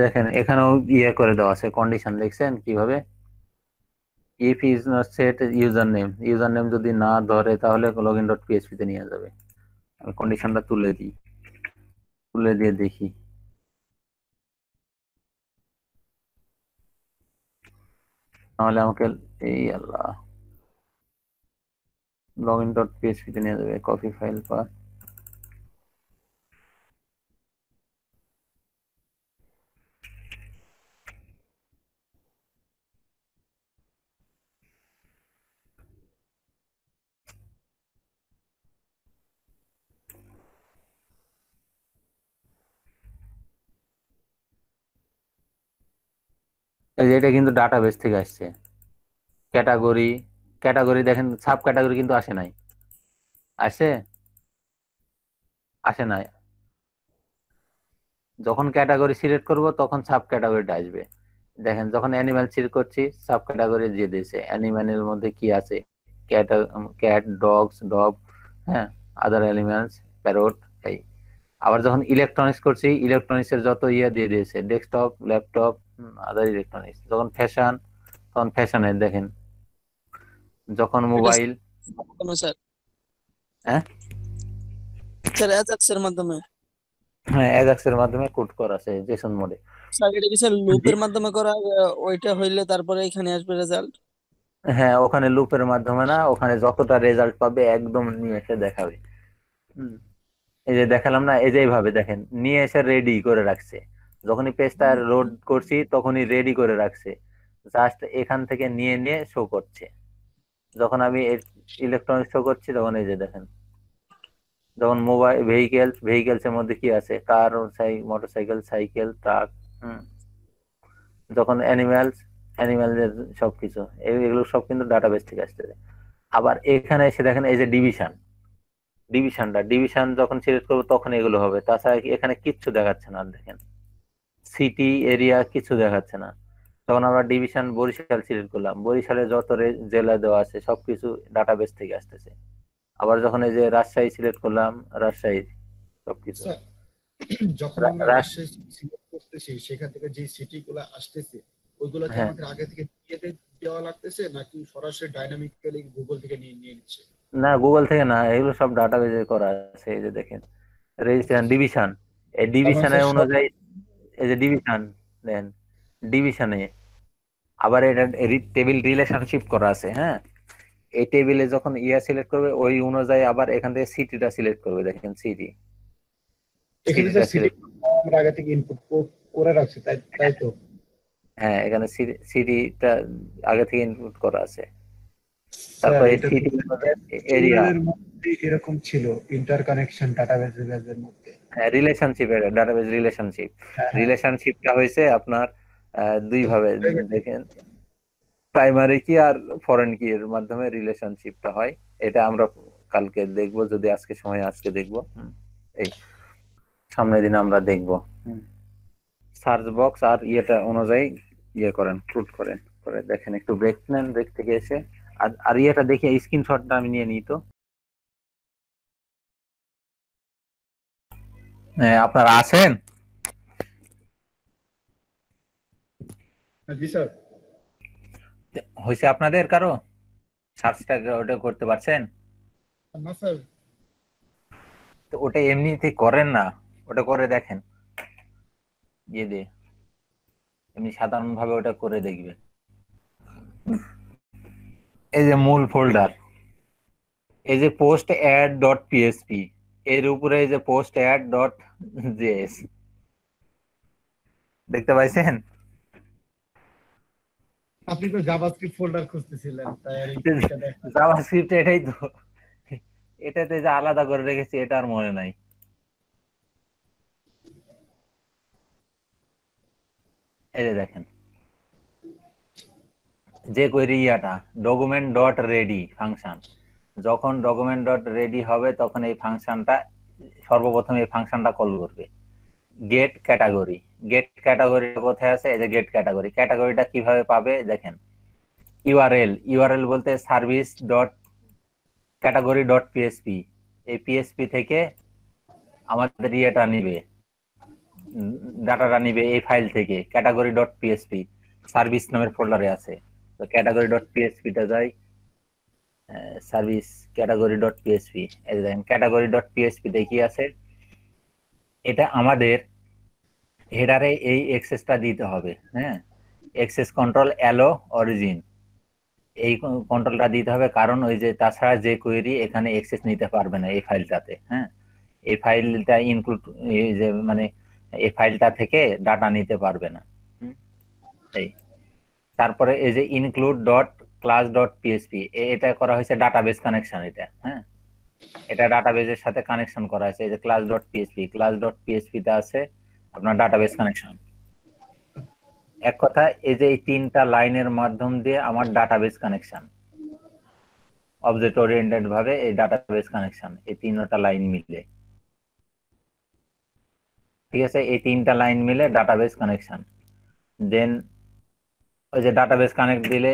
দেখেন এখানেও ইয়ে করে দেওয়া আছে, কন্ডিশন দেখছেন কিভাবে, if is not set user name যদি না ধরে তাহলে লগইন ডট পিএইচপি তে নিয়ে যাবে। আমি কন্ডিশনটা তুলে দিই, তুলে দিয়ে দেখি, নাহলে আমাকে, এই আল্লাহ, লগইন ডট পিএইচপি তে নিয়ে যাবে, কপি ফাইল পা। এই যে এটা কিন্তু ডাটাবেস থেকে আসছে, ক্যাটাগরি, ক্যাটাগরি দেখেন সাব ক্যাটাগরি কিন্তু আসে নাই, আসে, আসে নাই। যখন ক্যাটাগরি সিলেক্ট করব তখন সাব ক্যাটাগরিটা আসবে। দেখেন যখন অ্যানিমাল সিলেক্ট করছি সাব ক্যাটাগরি দিয়ে দিয়েছে, অ্যানিমালের মধ্যে কি আছে, ক্যাট, ক্যাট, ডগস, ডগ, হ্যাঁ, আদার অ্যানিমালস, প্যারট, এই। আবার যখন ইলেকট্রনিক্স করছি ইলেকট্রনিক্স এর যত ইয়ে দিয়ে দিয়েছে, ডেস্কটপ, ল্যাপটপ, আদার ইলেকট্রনিক্স। যখন ফ্যাশন তখন ফ্যাশনের দেখেন, যখন এটা মোবাইল, মাধ্যমে স্যার, হ্যাঁ, স্যার অ্যাজাক্স এর মাধ্যমে। হ্যাঁ অ্যাজাক্স এর মাধ্যমে কোড করা আছে জেসন মোডে। স্যার এটা কি স্যার লুপের মাধ্যমে করা, ওইটা হইলে তারপরে এখানে আসবে রেজাল্ট? হ্যাঁ ওখানে লুপের মাধ্যমে না, ওখানে যতটা রেজাল্ট পাবে একদম নিয়ে এসে দেখাবে। হুম, এই যে দেখালাম না, এই যে এইভাবে দেখেন নিয়ে এসে রেডি করে রাখছে, যখনই পেজটা লোড করছি তখনই রেডি করে রাখছে, জাস্ট এখান থেকে নিয়ে নিয়ে শো করছে। যখন আমি ইলেকট্রনিক্স শো করছি তখন এই যে দেখেন, যখন মোবাইল, ভেহিকেলস এর মধ্যে কি আছে, কার, মোটরসাইকেল, সাইকেল, ট্রাক। হুম, যখন অ্যানিমালস, অ্যানিমালদের সবকিছু, এগুলো সব কিন্তু ডাটাবেস থেকে আসতেছে। আবার এখানে এসে দেখেন এই যে ডিভিশন যখন সিলেক্ট করবো তখন এগুলো হবে, তাছাড়া এখানে কিচ্ছু দেখাচ্ছে না। দেখেন সিটি এরিয়া কিছু দেখাচ্ছে না। তখন আমরা ডিভিশন বরিশাল সিলেক্ট করলাম, বরিশালে যত জেলা দেওয়া আছে সবকিছু ডাটাবেস থেকে আসতেছে। আবার যখন এই যে রাজশাহী সিলেক্ট করলাম, রাজশাহীর সবকিছু। স্যার, যখন আমরা রাজ রাজশাহী সিলেক্ট করতেছি সেখান থেকে যে সিটি গুলো আসতেছে ওইগুলো কি হ্যাঁ, আমাদের আগে থেকে দিয়ে দেওয়া লাগতেছে নাকি সরাসরি ডাইনামিক্যালি গুগল থেকে নিয়ে নিয়ে নিচ্ছে? না গুগল থেকে না, এগুলো সব ডাটাবেজে করা আছে। এই যে দেখেন রেজিস্ট্রেশন ডিভিশন, এই তার মানে ডিভিশনের স্যার সব অনুযায়ী, এই যে ডিভিশন দেন, ডিভিশনে আবার এটা টেবিল রিলেশনশিপ করা আছে। হ্যাঁ, এই টেবিলে যখন সিলেক্ট করবে ওই অনুযায়ী আবার এখান থেকে সিটিটা সিলেক্ট করবে। দেখেন সিটি, এখানে সিটিটা স্যার সিটি সিলেক্ট, আমরা আগে থেকে ইনপুট করে রাখছি, তাই তাই তো? হ্যাঁ এখানে সিটিটা আগে থেকে ইনপুট করা আছে। স্যার তারপরে এটা তো সিটি এরিয়া, HTML এর মধ্যে এরকম ছিল, ইন্টারকানেকশন ডাটাবেজের মধ্যে। হ্যাঁ রিলেশনশিপ, ডাটাবেজ রিলেশনশিপ, হ্যাঁ হ্যাঁ। রিলেশনশিপটা হয়েছে আপনার দুই ভাবে। দেখেন প্রাইমারি কি আর ফরেন কি এর মাধ্যমে রিলেশনশিপটা হয়। এটা আমরা কালকে দেখবো, যদি আজকে সময় আজকে দেখবো। এই সামনের দিন আমরা দেখবো। সার্চ বক্স আর ইয়েটা অনুযায়ী করেন, ক্লুড করেন, করে দেখেন। একটু ব্রেক নেন, ব্রেক থেকে এসে আর ইয়েটা দেখে স্ক্রিনশটটা আমি নিয়ে নিই তো। আপনারা আছেন? জি স্যার। হয়েছে আপনাদের কারো সার্চটা ওটা করতে পারছেন? না স্যার। তো ওটা এমনিতে করেন না, ওটা করে দেখেন ইয়ে দিয়ে, এমনি সাধারণ ভাবে ওটা করে দেখবে। এই যে মূল ফোল্ডার, এই যে পোস্ট অ্যাড ডট পিএসপি, এর উপরে এই যে পোস্ট অ্যাড ডট জেএস দেখতে পাইছেন? আপনি তো জাভাস্ক্রিপ্ট ফোল্ডার খুঁজতেছিলেন, তাই আর এটা দেখা। জাভাস্ক্রিপ্ট এটাই তো, এটাতে যে আলাদা করে রেখেছি এটা আর মনে নাই। এই যে দেখেন যে কোয়েরি ইয়াটা ডকুমেন্ট ডট রেডি ফাংশন, যখন ডকুমেন্ট ডট রেডি হবে তখন এই ফাংশনটা সর্বপ্রথম এই ফাংশনটা কল করবে। গেট ক্যাটাগরি, গেট ক্যাটাগরি কোথায় আছে? এই যে গেট ক্যাটাগরি, ক্যাটাগরিটা কিভাবে পাবে দেখেন। ইউআরএল, ইউআরএল বলতে service dot category dot PSP, এই পিএসপি থেকে আমাদের ইয়েটা নিবে, ডাটাটা নিবে এই ফাইল থেকে, ক্যাটাগরি ডট পিএসপি সার্ভিস নামের ফোল্ডারে আছে। তো ক্যাটাগরি ডট পিএসপিটা যাই, সার্ভিস ক্যাটাগরি ডট পিএসপি, এই দেখেন ক্যাটাগরি ডট পিএসপি দেখি আছে। এটা আমাদের হেডারে এই এক্সেসটা দিতে হবে। হ্যাঁ, এক্সেস কন্ট্রোল অ্যালো অরিজিন, এই কন্ট্রোলটা দিতে হবে, কারণ ওই যে তাছাড়া যে কোয়েরি এখানে এক্সেস নিতে পারবে না এই ফাইলটাতে। হ্যাঁ, এই ফাইলটা ইনক্লুড, এই যে মানে এই ফাইলটা থেকে ডাটা নিতে পারবে না। এই তারপরে এই যে include dot class dot PSP, এটা করা হয়েছে ডাটাবেস কানেকশন। এটা হ্যাঁ, এটা ডাটাবেসের সাথে কানেকশন করা হয়েছে। এই যে class dot PSP, class dot PSP তে আছে আপনার ডাটাবেস কানেকশন। এক কথা এই যে এই তিনটা লাইনের মাধ্যম দিয়ে আমার ডাটাবেস কানেকশন, অবজেক্ট ওরিয়েন্টেড ভাবে এই ডাটাবেস কানেকশন, এই তিনটা লাইন মিলে, ঠিক আছে, এই তিনটা লাইন মিলে ডাটাবেস কানেকশন। দেন ওই যে ডাটাবেস কানেক্ট দিলে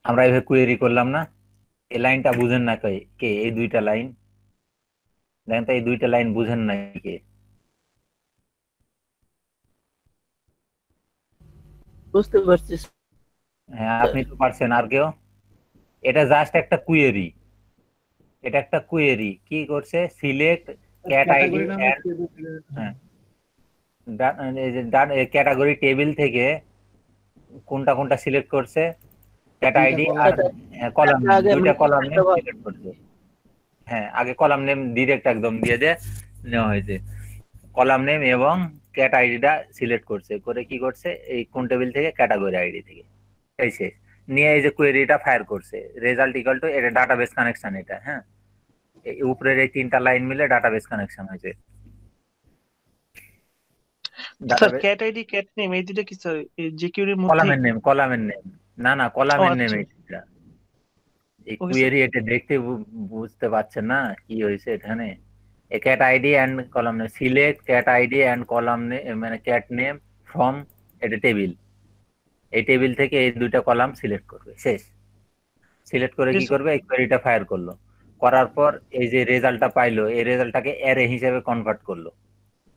আমরা এইভাবে কোয়েরি করলাম না, এই লাইনটা বুঝেন না কে? কে এই দুইটা লাইন দেখেন তো, এই দুইটা লাইন বুঝেন না কে? বুঝতে পারছি। হ্যাঁ আপনি তো পারছেন, আর কেউ? এটা জাস্ট একটা কুয়েরি, এটা একটা কুয়েরি কি করছে, সিলেক্ট ক্যাট আইডি ক্যাটাগরি নামে এন্ড, হ্যাঁ ক্যাটাগরি টেবিল থেকে কোনটা কোনটা সিলেক্ট করছে, ক্যাট দুইটা আইডি কলাম। আর কলাম নেম, আগে দুইটা কলাম নেম ব্যবহার সিলেক্ট করছে। হ্যাঁ আগে কলাম নেম ডিরেক্ট একদম দিয়ে নেওয়া হয়েছে, কলাম নেম এবং ক্যাট আইডিটা সিলেক্ট করছে, করে কি করছে এই কোন টেবিল থেকে, ক্যাটাগরি আইডি থেকে, এই শেষ। নিয়ে এই যে কোয়েরিটা ফায়ার করছে, রেজাল্ট ইকুয়াল টু এটা ডাটাবেস কানেকশন। এটা হ্যাঁ, এই উপরের এই তিনটা লাইন মিলে ডাটাবেস কানেকশন হয়েছে। Sir cat ID cat name এই দুটো কি স্যার জিকিউর এর মধ্যে? কলামের নেম, কলামের নেম, না না কলামের নেম আচ্ছা। এইটা। এই ওকে কুয়েরি এটা দেখতে বুঝতে পারছেন না কি হয়েছে এখানে? এ cat ID and column name, select cat ID and column name মানে ক্যাট নেম ফ্রম এটা টেবিল, এই টেবিল থেকে এই দুইটা কলাম সিলেক্ট করবে, শেষ। সিলেক্ট করে কি করবে, এই কোয়েরিটা ফায়ার করলো, করার পর এই যে রেজাল্টটা পাইলো এই রেজাল্টটাকে অ্যারে হিসেবে কনভার্ট করলো,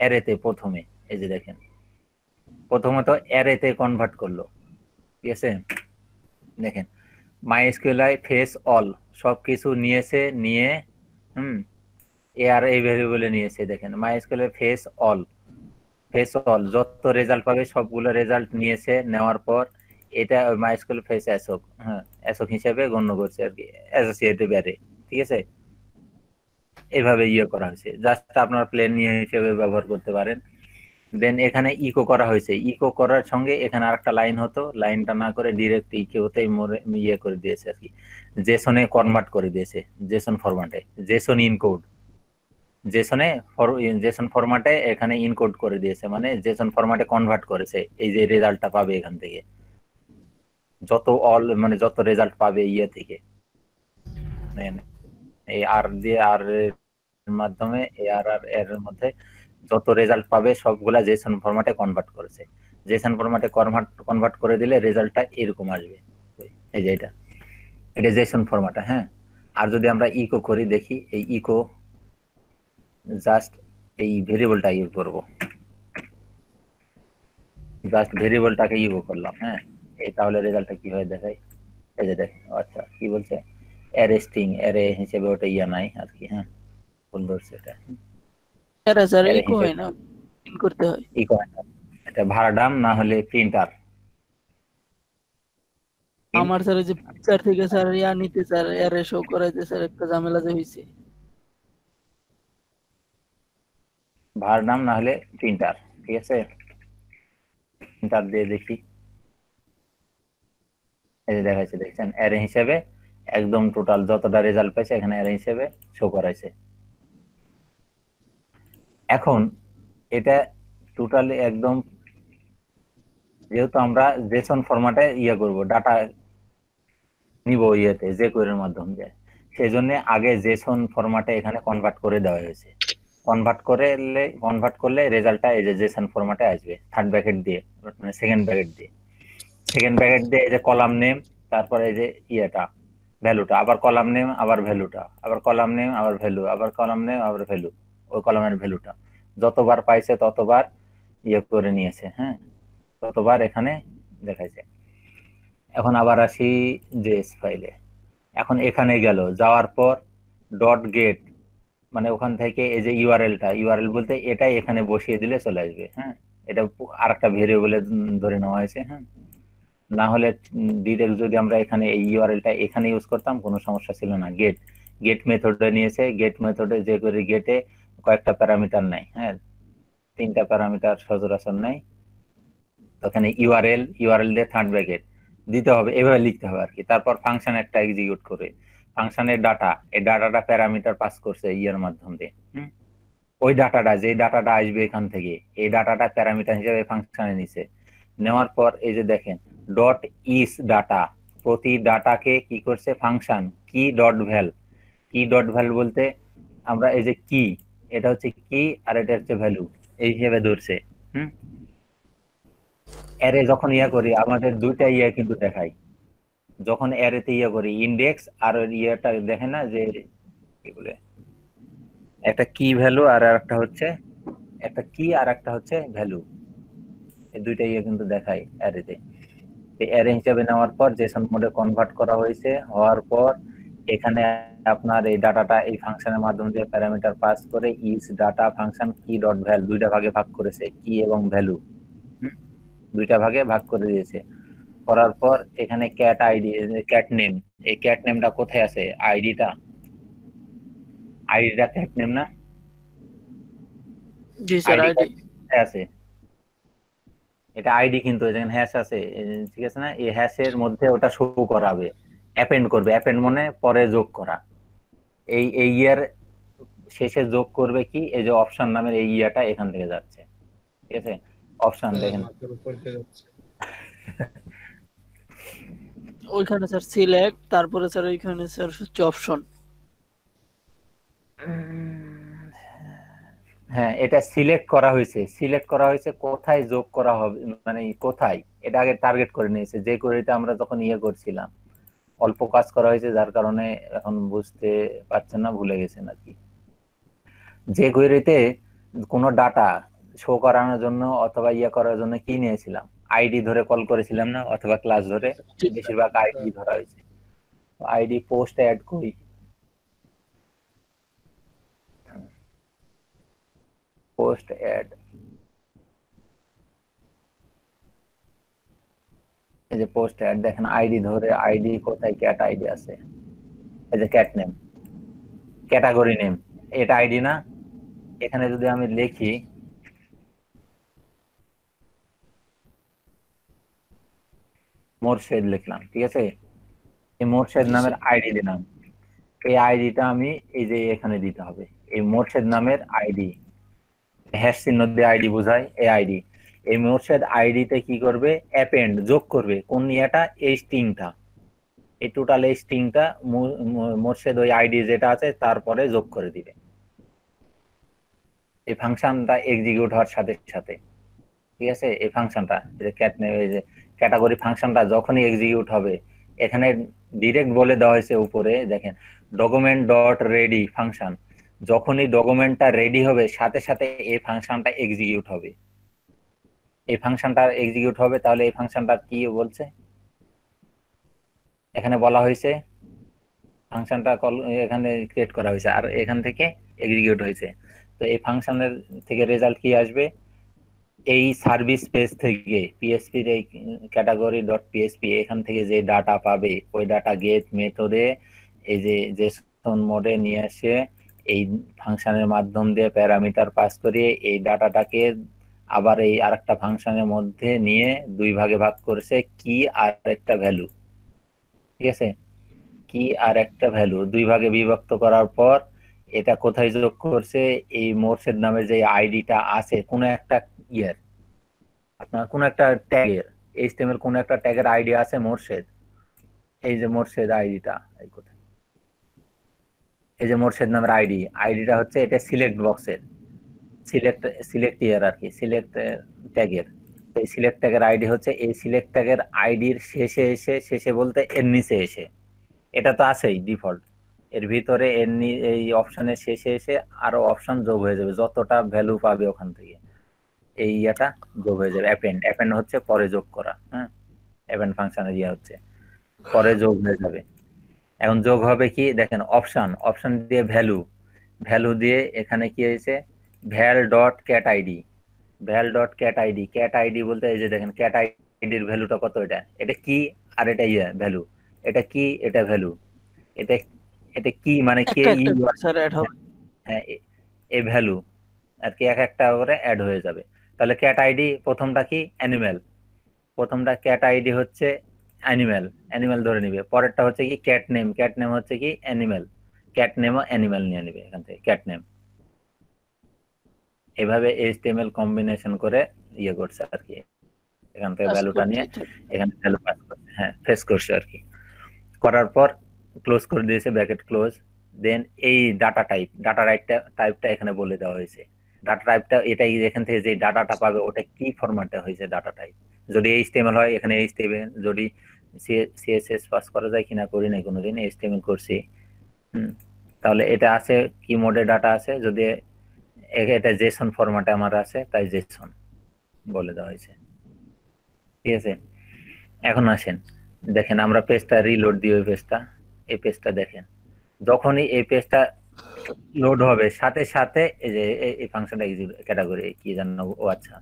অ্যারেতে প্রথমে এই যে দেখেন প্রথমত অ্যারেতে কনভার্ট করলো, ঠিক আছে। দেখেন মাইএসকিউএল ফেস অল সবকিছু নিয়েছে, নিয়ে এই ভেরিয়েবলে নিয়েছে। দেখেন মাইএসকিউএল ফেস অল যত রেজাল্ট পাবে সবগুলো রেজাল্ট নিয়েছে, নেওয়ার পর এটা মাইএসকিউএল ফেস অ্যাসোক, অ্যাসোক হিসেবে গণ্য করছে আর কি, অ্যাসোসিয়েটিভ অ্যারে, ঠিক আছে। এইভাবে করা হয়েছে, জাস্ট আপনার প্লেন নিয়ে হিসেবে ব্যবহার করতে পারেন। দেন এখানে ইকো করা হয়েছে, ইকো করার সঙ্গে এখানে আরেকটা লাইন হতো, লাইনটা না করে ডিরেক্ট ইকোতেই করে দিয়েছে আর কি, জেসনে কনভার্ট করে দিয়েছে, জেসন ফরম্যাটে, জেসন ইনকোড, জেসন ফরম্যাটে এখানে ইনকোড করে দিয়েছে, মানে জেসন ফরম্যাটে কনভার্ট করেছে। এই যে রেজাল্টটা পাবে এখান থেকে, যত মানে যত রেজাল্ট পাবে থেকে, এই আর দিয়ে আর এর মাধ্যমে এই আর এর মধ্যে যত রেজাল্ট পাবে সবগুলা জেসন ফরম্যাটে কনভার্ট করেছে। জেসন ফরম্যাটে কনভার্ট করে দিলে রেজাল্টটা এরকম আসবে, এই যে এটা জেসন ফরম্যাটে। হ্যাঁ, আর যদি আমরা ইকো করি, দেখি এই ইকো জাস্ট এই ভেরিয়েবলটা ইউজ করব, জাস্ট ভেরিয়েবলটাকে ইউজ করলাম। হ্যাঁ, এই তাহলে রেজাল্টটা কি হয় দেখাই, এই যে দেখেন। আচ্ছা, কি বলছে, অ্যারে স্ট্রিং, অ্যারে হিসেবে ওটা নাই আর কি। হ্যাঁ, ভুল ধরছে এটা, এরা স্যার ইকো হয় না, প্রিন্ট করতে হয়। ইকো হয় না, এটা ভাড়াডাম না হলে প্রিন্টার। আমার স্যার যে পিকচার থেকে স্যার নিতে স্যার এর শো করাইতে স্যার একটা ঝামেলা যে হইছে। ভাড়াডাম না হলে প্রিন্টার, ঠিক আছে। প্রিন্টার দিয়ে দেখি, এই যে দেখাইছে, দেখছেন অ্যারে হিসেবে একদম টোটাল যতটা রেজাল্ট পাইছে এখানে অ্যারে হিসেবে শো করাইছে। এখন এটা টোটালি একদম, যেহেতু আমরা জেসন ফরম্যাটে করব, ডাটা নিব যে কোয়েরির মাধ্যমে যায়, সেই জন্য আগে জেসন ফরম্যাটে এখানে কনভার্ট করে দেওয়া হয়েছে। কনভার্ট করলে রেজাল্টটা এই যে জেসন ফরম্যাটে আসবে, থার্ড ব্র্যাকেট দিয়ে, মানে সেকেন্ড ব্র্যাকেট দিয়ে এই যে কলাম নেম, তারপরে এই যে ভ্যালুটা, আবার কলাম নেম, আবার ভ্যালুটা, আবার কলাম নেম, আবার ভ্যালু, আবার কলাম নেম, আবার ভ্যালু, ওই কলামের ভ্যালুটা যতবার পাইছে ততবার করে নিয়েছে। হ্যাঁ, ততবার এখানে দেখাইছে। এখন আবার আসি জেএস ফাইলে। এখন এখানে গেল, যাওয়ার পর ডট গেট, মানে ওখান থেকে এই যে ইউআরএল বলতে এটাই এখানে বসিয়ে দিলে চলে আসবে। হ্যাঁ, এটা আরেকটা ভেরিয়েবলে ধরে নেওয়া হয়েছে। হ্যাঁ, না হলে ডিরেক্ট যদি আমরা এখানে এই ইউআরএলটা এখানে ইউজ করতাম কোনো সমস্যা ছিল না। গেট মেথডে নিয়েছে, গেট মেথডে যে করে গেটে কয়েকটা প্যারামিটার নাই। হ্যাঁ, 3টা প্যারামিটার সচরাচর নাই, ওখানে ইউআরএল দিয়ে থার্ড ব্র্যাকেট দিতে হবে, এভাবে লিখতে হবে আর কি। তারপর ফাংশন একটা এক্সিকিউট করে, ফাংশনের ডাটা, এই ডাটাটা প্যারামিটার পাস করছে মাধ্যম দিয়ে। ওই ডাটাটা, যে ডাটাটা আসবে এখান থেকে, এই ডাটাটা প্যারামিটার হিসেবে ফাংশনে নিছে। নেওয়ার পর এই যে দেখেন ডট ইস ডাটা, প্রতি ডাটাকে কি করছে ফাংশন কি ডট ভ্যাল বলতে আমরা এই যে কি, এটা হচ্ছে কি আর এটা হচ্ছে ভ্যালু, এই হিসেবে ধরছে। অ্যারে যখন করি আমাদের দুইটা কিন্তু দেখাই, যখন অ্যারেতে করি ইন্ডেক্স আর ইয়েটা দেখে না যে কি বলে, একটা কি ভ্যালু আর একটা হচ্ছে একটা কি আর একটা হচ্ছে ভ্যালু, এই দুইটা কিন্তু দেখাই অ্যারেতে। অ্যারে হিসেবে নেওয়ার পর জেসন মোডে কনভার্ট করা হয়েছে, হওয়ার পর এখানে আপনার এই ডাটাটা এই ফাংশনের মাধ্যমে দিয়ে প্যারামিটার পাস করে ইস ডাটা ফাংশন কি ডট ভ্যাল দুইটা ভাগে ভাগ করেছে, কি এবং ভ্যালু দুইটা ভাগে ভাগ করে দিয়েছে। করার পর এখানে ক্যাট আইডি, ক্যাট নেম, এই ক্যাট নেমটা কোথায় আছে, আইডিটা ক্যাট নেম না? জি স্যার, আইডি আছে, এটা আইডি কিন্তু এখানে হ্যাশ আছে, ঠিক আছে না? এই হ্যাশের মধ্যে ওটা শো করাবে, অ্যাপেন্ড করবে, অ্যাপেন্ড মানে পরে যোগ করা। এই ইয়ার শেষে যোগ করবে কি, এই যে অপশন নামের এই ইয়াটা এখান থেকে যাচ্ছে, ঠিক আছে? অপশন দেখেন ওইখানে স্যার সিলেক্ট, তারপরে স্যার ওইখানে স্যার হচ্ছে অপশন। হ্যাঁ, এটা সিলেক্ট করা হয়েছে কোথায় যোগ করা হবে, মানে কোথায়, এটা আগে টার্গেট করে নিয়েছে। যে কোয়েরিতে আমরা যখন করছিলাম অল্প কাজ করা হয়েছে, যার কারণে এখন বুঝতে পারছেন না, ভুলে গেছেন আর কি। যে কোয়েরিতে কোনো ডাটা শো করানোর জন্য অথবা ইয়ে করার জন্য কি নিয়েছিলাম, আইডি ধরে কল করেছিলাম না, অথবা ক্লাস ধরে, বেশিরভাগ আইডি ধরা হয়েছে। আইডি পোস্ট অ্যাড করি, পোস্ট অ্যাড, এই যে পোস্ট অ্যাড দেখেন আইডি ধরে, আইডি কোথায়, ক্যাট আইডি আছে, এই যে ক্যাট নেম, ক্যাটাগরি নেম, এটা আইডি না। এখানে যদি আমি লিখি মোরশেদ লিখলাম, ঠিক আছে, এই মোরশেদ নামের আইডি দিলাম। এই আইডিটা আমি এই যে এখানে দিতে হবে, এই মোরশেদ নামের আইডি, হ্যাশ চিহ্ন দিয়ে আইডি বোঝায়, এই আইডি। এই মোরশেদ আইডিতে কি করবে, অ্যাপেন্ড যোগ করবে কোন ইয়েটা, এই স্ট্রিংটা, এই টোটাল এই স্ট্রিংটা মোরশেদ ওই আইডি যেটা আছে তারপরে যোগ করে দিবে। এই ফাংশনটা এক্সিকিউট হওয়ার সাথে সাথে, ঠিক আছে, এই ফাংশনটা যে ক্যাটাগরি ফাংশনটা যখনই এক্সিকিউট হবে, এখানে ডিরেক্ট বলে দেওয়া হয়েছে উপরে দেখেন, ডকুমেন্ট ডট রেডি ফাংশন, যখনই ডকুমেন্টটা রেডি হবে সাথে সাথে এই ফাংশনটা এক্সিকিউট হবে। এই ফাংশনটা এক্সিকিউট হবে, তাহলে এই ফাংশনটা কি বলছে, এখানে বলা হয়েছে ফাংশনটা কল এখানে ক্রিয়েট করা হয়েছে আর এখান থেকে এক্সিকিউট হয়েছে। তো এই ফাংশনের থেকে রেজাল্ট কি আসবে, এই সার্ভিস পেজ থেকে পিএসপির এই ক্যাটাগরি ডট পিএসপি এখান থেকে যে ডাটা পাবে, ওই ডাটা গেট মেথডে এই যে জেসন মোডে নিয়ে আসে, এই ফাংশনের মাধ্যম দিয়ে প্যারামিটার পাস করিয়ে এই ডাটাটাকে আবার এই আরেকটা ফাংশনের মধ্যে নিয়ে দুই ভাগে ভাগ করেছে, কি আর একটা ভ্যালু, ঠিক আছে, কি আর একটা ভ্যালু দুই ভাগে বিভক্ত করার পর এটা কোথায় যোগ করছে, এই মোরশেদ নামের যে আইডিটা আছে কোনো একটা ইয়ের, আপনার কোন একটা ট্যাগের, এইচটিএমএল কোন একটা ট্যাগের আইডি আছে মোরশেদ, এই যে মোরশেদ আইডিটা, এই কোথায়, এই যে মোরশেদ নামের আইডিটা হচ্ছে এটা সিলেক্ট বক্সের, সিলেক্ট ইয়ার আর কি, সিলেক্ট ট্যাগের, এই সিলেক্ট ট্যাগের আইডি হচ্ছে, এই সিলেক্ট ট্যাগের আইডির শেষে এসে, শেষে বলতে এর নিচে এসে, এটা তো আছেই ডিফল্ট, এর ভিতরে এই অপশনের শেষে এসে আরো অপশন যোগ হয়ে যাবে, যতটা ভ্যালু পাবে ওখান থেকে এই ইয়েটা যোগ হয়ে যাবে। অ্যাপেন্ড হচ্ছে পরে যোগ করা, হ্যাঁ, অ্যাপেন্ড ফাংশনের ইয়ে হচ্ছে পরে যোগ হয়ে যাবে। এখন যোগ হবে কি দেখেন, অপশন দিয়ে ভ্যালু দিয়ে এখানে কি হয়েছে, val dot cat ID, cat ID বলতে এই যে দেখেন ক্যাট আইডির ভ্যালুটা কত, এটা কি আর এটা ইয়ে ভ্যালু, এটা কি এটা ভ্যালু, এটা এটা কি মানে কে ই, হ্যাঁ এই ভ্যালু আর কি এক একটা করে অ্যাড হয়ে যাবে। তাহলে ক্যাট আইডি প্রথমটা কি অ্যানিমেল, প্রথমটা ক্যাট আইডি হচ্ছে অ্যানিমেল ধরে নিবে, পরেরটা হচ্ছে কি ক্যাট নেম হচ্ছে কি অ্যানিমেল, ক্যাট নেম ও অ্যানিমেল নিয়ে নিবে এখান থেকে ক্যাট নেম। এভাবে এইচটিএমএল কম্বিনেশন করে ইয়ে করছে আর কি, এখান থেকে ভ্যালুটা নিয়ে এখানে ভ্যালু পাস করছে, হ্যাঁ ফেস করছে আর কি, করার পর ক্লোজ করে দিয়েছে ব্র্যাকেট ক্লোজ। দেন এই ডাটা টাইপটা এখানে বলে দেওয়া হয়েছে, ডাটা টাইপটা এটাই, এখান থেকে যে ডাটাটা পাবে ওটা কি ফরম্যাটে হয়েছে ডাটা টাইপ, যদি এইচটিএমএল হয় এখানে এইচটিএমএল, যদি সিএসএস পাস করা যায় কিনা করি নাই কোনোদিন, এইচটিএমএল করছি, তাহলে এটা আছে কি মোডে ডাটা আছে, যদি এটা জেসন ফরম্যাটে আমার আছে তাই জেসন বলে দেওয়া হয়েছে, ঠিক আছে। এখন আসেন দেখেন আমরা পেজটা রিলোড দিই, ওই পেজটা, এই পেজটা দেখেন, যখনই এই পেজটা লোড হবে সাথে সাথে এই যে এই ফাংশনটা ক্যাটাগরি কি জানো, ও আচ্ছা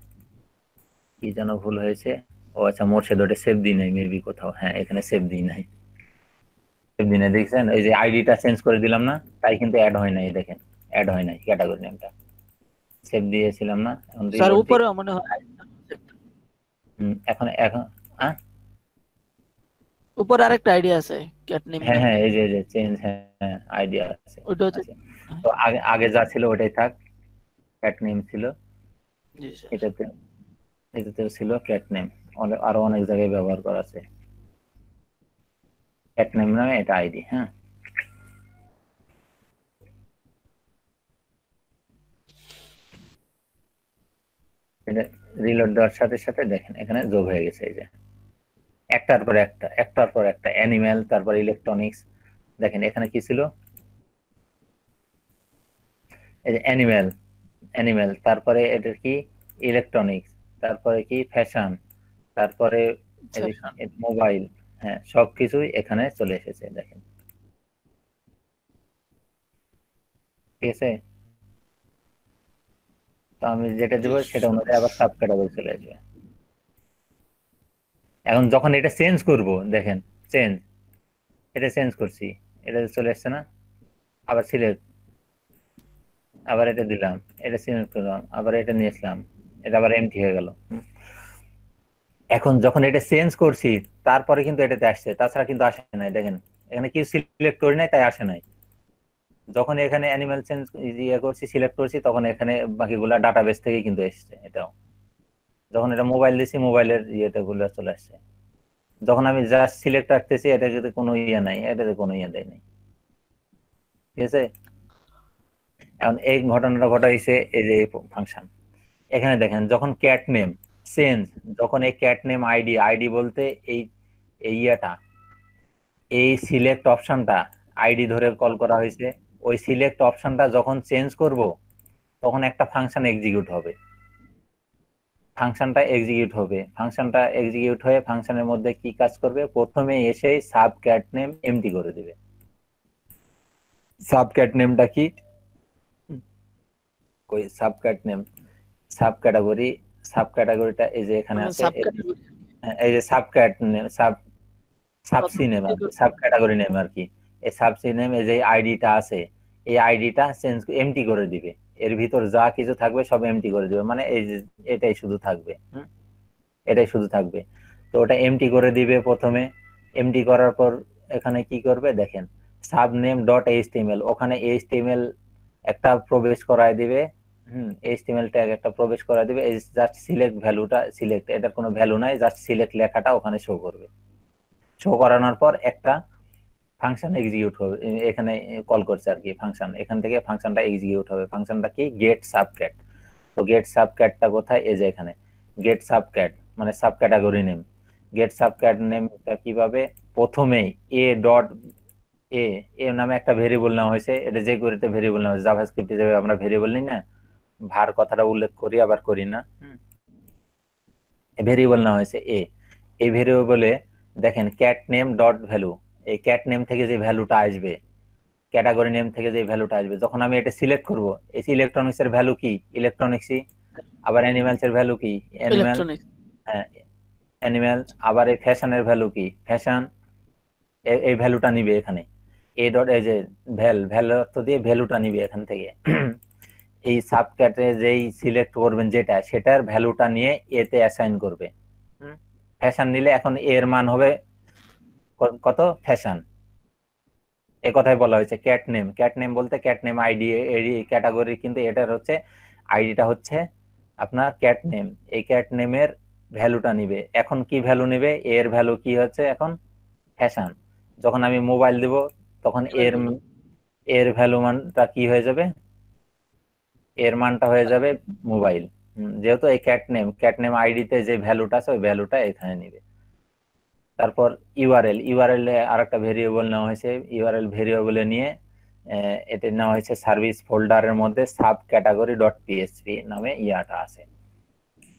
কি জানো ভুল হয়েছে, ও আচ্ছা মোরশেদ ওটা সেভ দিই নাই মেবি কোথাও, হ্যাঁ এখানে সেভ দিই নাই, দেখছেন এই যে আইডিটা চেঞ্জ করে দিলাম না, তাই কিন্তু অ্যাড হয় নাই, দেখেন অ্যাড হয় নাই ক্যাটাগরি নেমটা, সেভ দিয়েছিলাম না, এখন স্যার উপরে মনে হয় এখন হ্যাঁ উপরে আরেকটা আইডিয়া আছে ক্যাট নেম, হ্যাঁ এই যে চেঞ্জ, হ্যাঁ আইডিয়া আছে, ওটা হচ্ছে তো আগে যা ছিল ওটাই থাক, ক্যাট নেম ছিল, এটাতেও ছিল ক্যাট নেম, আরো অনেক জায়গায় ব্যবহার করা আছে ক্যাট নেম নামে এটা আইডি, হ্যাঁ। এটা রিলোড দেওয়ার সাথে সাথে দেখেন এখানে যোগ হয়ে গেছে, এই যে একটার পর একটা অ্যানিমেল, তারপর ইলেকট্রনিক্স, দেখেন এখানে কি ছিল, এই যে অ্যানিমেল, তারপরে এটার কি ইলেকট্রনিক্স, তারপরে কি ফ্যাশন, তারপরে আচ্ছা মোবাইল, হ্যাঁ সবকিছুই এখানে চলে এসেছে দেখেন, ঠিক আছে। তো আমি যেটা দেবো সেটা অনুযায়ী আবার সাব ক্যাটাগরি চলে আসবে। এখন যখন এটা চেঞ্জ করব, দেখেন চেঞ্জ, এটা চেঞ্জ করছি, এটা চলে আসছে না, আবার সিলেক্ট, আবার এটা দিলাম, এটা সিলেক্ট করলাম, আবার এটা নিয়ে আসলাম, এটা আবার এমটি হয়ে গেল। এখন যখন এটা চেঞ্জ করছি তারপরে কিন্তু এটাতে আসছে, তাছাড়া কিন্তু আসে নাই, দেখেন এখানে কি সিলেক্ট করি নাই তাই আসে নাই। যখন এখানে অ্যানিমাল চেঞ্জ ইয়ে করছি, সিলেক্ট করছি, তখন এখানে বাকিগুলা ডাটাবেস থেকে কিন্তু এসছে এটাও। যখন এটা মোবাইল দিছি, মোবাইলের ইয়েটা গুলো চলে আসছে। যখন আমি জাস্ট সিলেক্ট রাখতেছি, এটাতে কোনো ইয়ে নাই, এটাতে কোনো ইয়ে দেয় নাই, ঠিক আছে। এখন এই ঘটনাটা ঘটাইছে এই যে ফাংশন। এখানে দেখেন যখন ক্যাট নেম চেঞ্জ, যখন এই ক্যাট নেম আইডি, আইডি বলতে এই এই ইয়েটা, এই সিলেক্ট অপশনটা আইডি ধরে কল করা হয়েছে, ওই সিলেক্ট অপশনটা যখন চেঞ্জ করব তখন একটা ফাংশন এক্সিকিউট হবে, ফাংশনটা এক্সিকিউট হয়ে ফাংশনের মধ্যে কি কাজ করবে, প্রথমে এসেই সাব ক্যাট নেম এমটি করে দিবে। সাব ক্যাট নেমটা কি, কই sub cat name, sub category, sub ক্যাটাগরিটা এই যে এখানে আছে, সাব ক্যাটাগরি এই যে sub cat name, sub C name আর কি, সাব ক্যাটাগরি নেম আর কি। এই সাবসি নেম এই যে আইডিটা আছে, এই আইডিটা চেঞ্জ এমটি করে দিবে, এর ভিতর যা কিছু থাকবে সব এমটি করে দিবে, মানে এই যে এটাই শুধু থাকবে, এটাই শুধু থাকবে। তো ওটা এমটি করে দিবে প্রথমে, এমটি করার পর এখানে কি করবে দেখেন, সাব নেম ডট এইচটিএমএল, ওখানে এইচটিএমএল একটা প্রবেশ করায় দিবে, এইচটিএমএল ট্যাগ একটা প্রবেশ করায় দিবে, এই জাস্ট সিলেক্ট ভ্যালুটা, সিলেক্ট এটার কোনো ভ্যালু নাই, জাস্ট সিলেক্ট লেখাটা ওখানে শো করবে। শো করানোর পর একটা ফাংশন এক্সিকিউট হবে, এখানে কল করছে আর কি ফাংশন, এখান থেকে ফাংশনটা এক্সিকিউট হবে। ফাংশনটা কি, গেট সাবক্যাট। তো গেট সাবক্যাটটা কোথায়, এই যে এখানে গেট সাবক্যাট মানে সাব ক্যাটাগরি নেম। গেট সাবক্যাট নেমটা কিভাবে, প্রথমেই এ ডট এ, এ নামে একটা ভেরিয়েবল নেওয়া হয়েছে, এটা যে কোয়েরিতে ভেরিয়েবল নেওয়া হয়েছে, জাভাস্ক্রিপ্টে যেভাবে আমরা ভেরিয়েবল নিই না, ভার কথাটা উল্লেখ করি আবার করি না, ভেরিয়েবল নেওয়া হয়েছে এ। এই ভেরিয়েবলে দেখেন ক্যাট নেম ডট ভ্যালু, এই ক্যাট নেম থেকে যে ভ্যালুটা আসবে, ক্যাটাগরি নেম থেকে যে ভ্যালুটা আসবে, যখন আমি এটা সিলেক্ট করব, এই ইলেকট্রনিক্স এর ভ্যালু কি, ইলেকট্রনিক্সই, আবার অ্যানিমালস এর ভ্যালু কি, অ্যানিমাল, ইলেকট্রনিক্স হ্যাঁ অ্যানিমাল, আবার এই ফ্যাশনের ভ্যালু কি, ফ্যাশন, এই ভ্যালুটা নিবে এখানে, এ ডট এই যে ভ্যালু অর্থ দিয়ে ভ্যালুটা নিবে এখান থেকে। এই সাবক্যাটে যেই সিলেক্ট করবেন যেটা, সেটার ভ্যালুটা নিয়ে এতে অ্যাসাইন করবে। ফ্যাশন নিলে এখন এর মান হবে কত, ফ্যাশন, এ কথাই বলা হয়েছে ক্যাট নেম। ক্যাট নেম বলতে ক্যাট নেম আইডি, ক্যাটাগরি, কিন্তু এটার হচ্ছে আইডিটা হচ্ছে আপনার ক্যাট নেম, এই ক্যাট নেমের ভ্যালুটা নিবে। এখন কি ভ্যালু নিবে, এর ভ্যালু কি হচ্ছে এখন ফ্যাশন। যখন আমি মোবাইল দিব তখন এর ভ্যালু মানটা কি হয়ে যাবে, এর মানটা হয়ে যাবে মোবাইল, যেহেতু এই ক্যাট নেম আইডিতে যে ভ্যালুটা আছে ওই ভ্যালুটা এখানে নিবে। তারপর ইউআরএল, ইউআরএল এ আরেকটা ভেরিয়েবল নেওয়া হয়েছে, ইউআরএল ভেরিয়েবলে নিয়ে এটা নেওয়া হয়েছে সার্ভিস ফোল্ডারের মধ্যে সাব ক্যাটাগরি ডট পিএসপি নামে ইয়াটা আছে,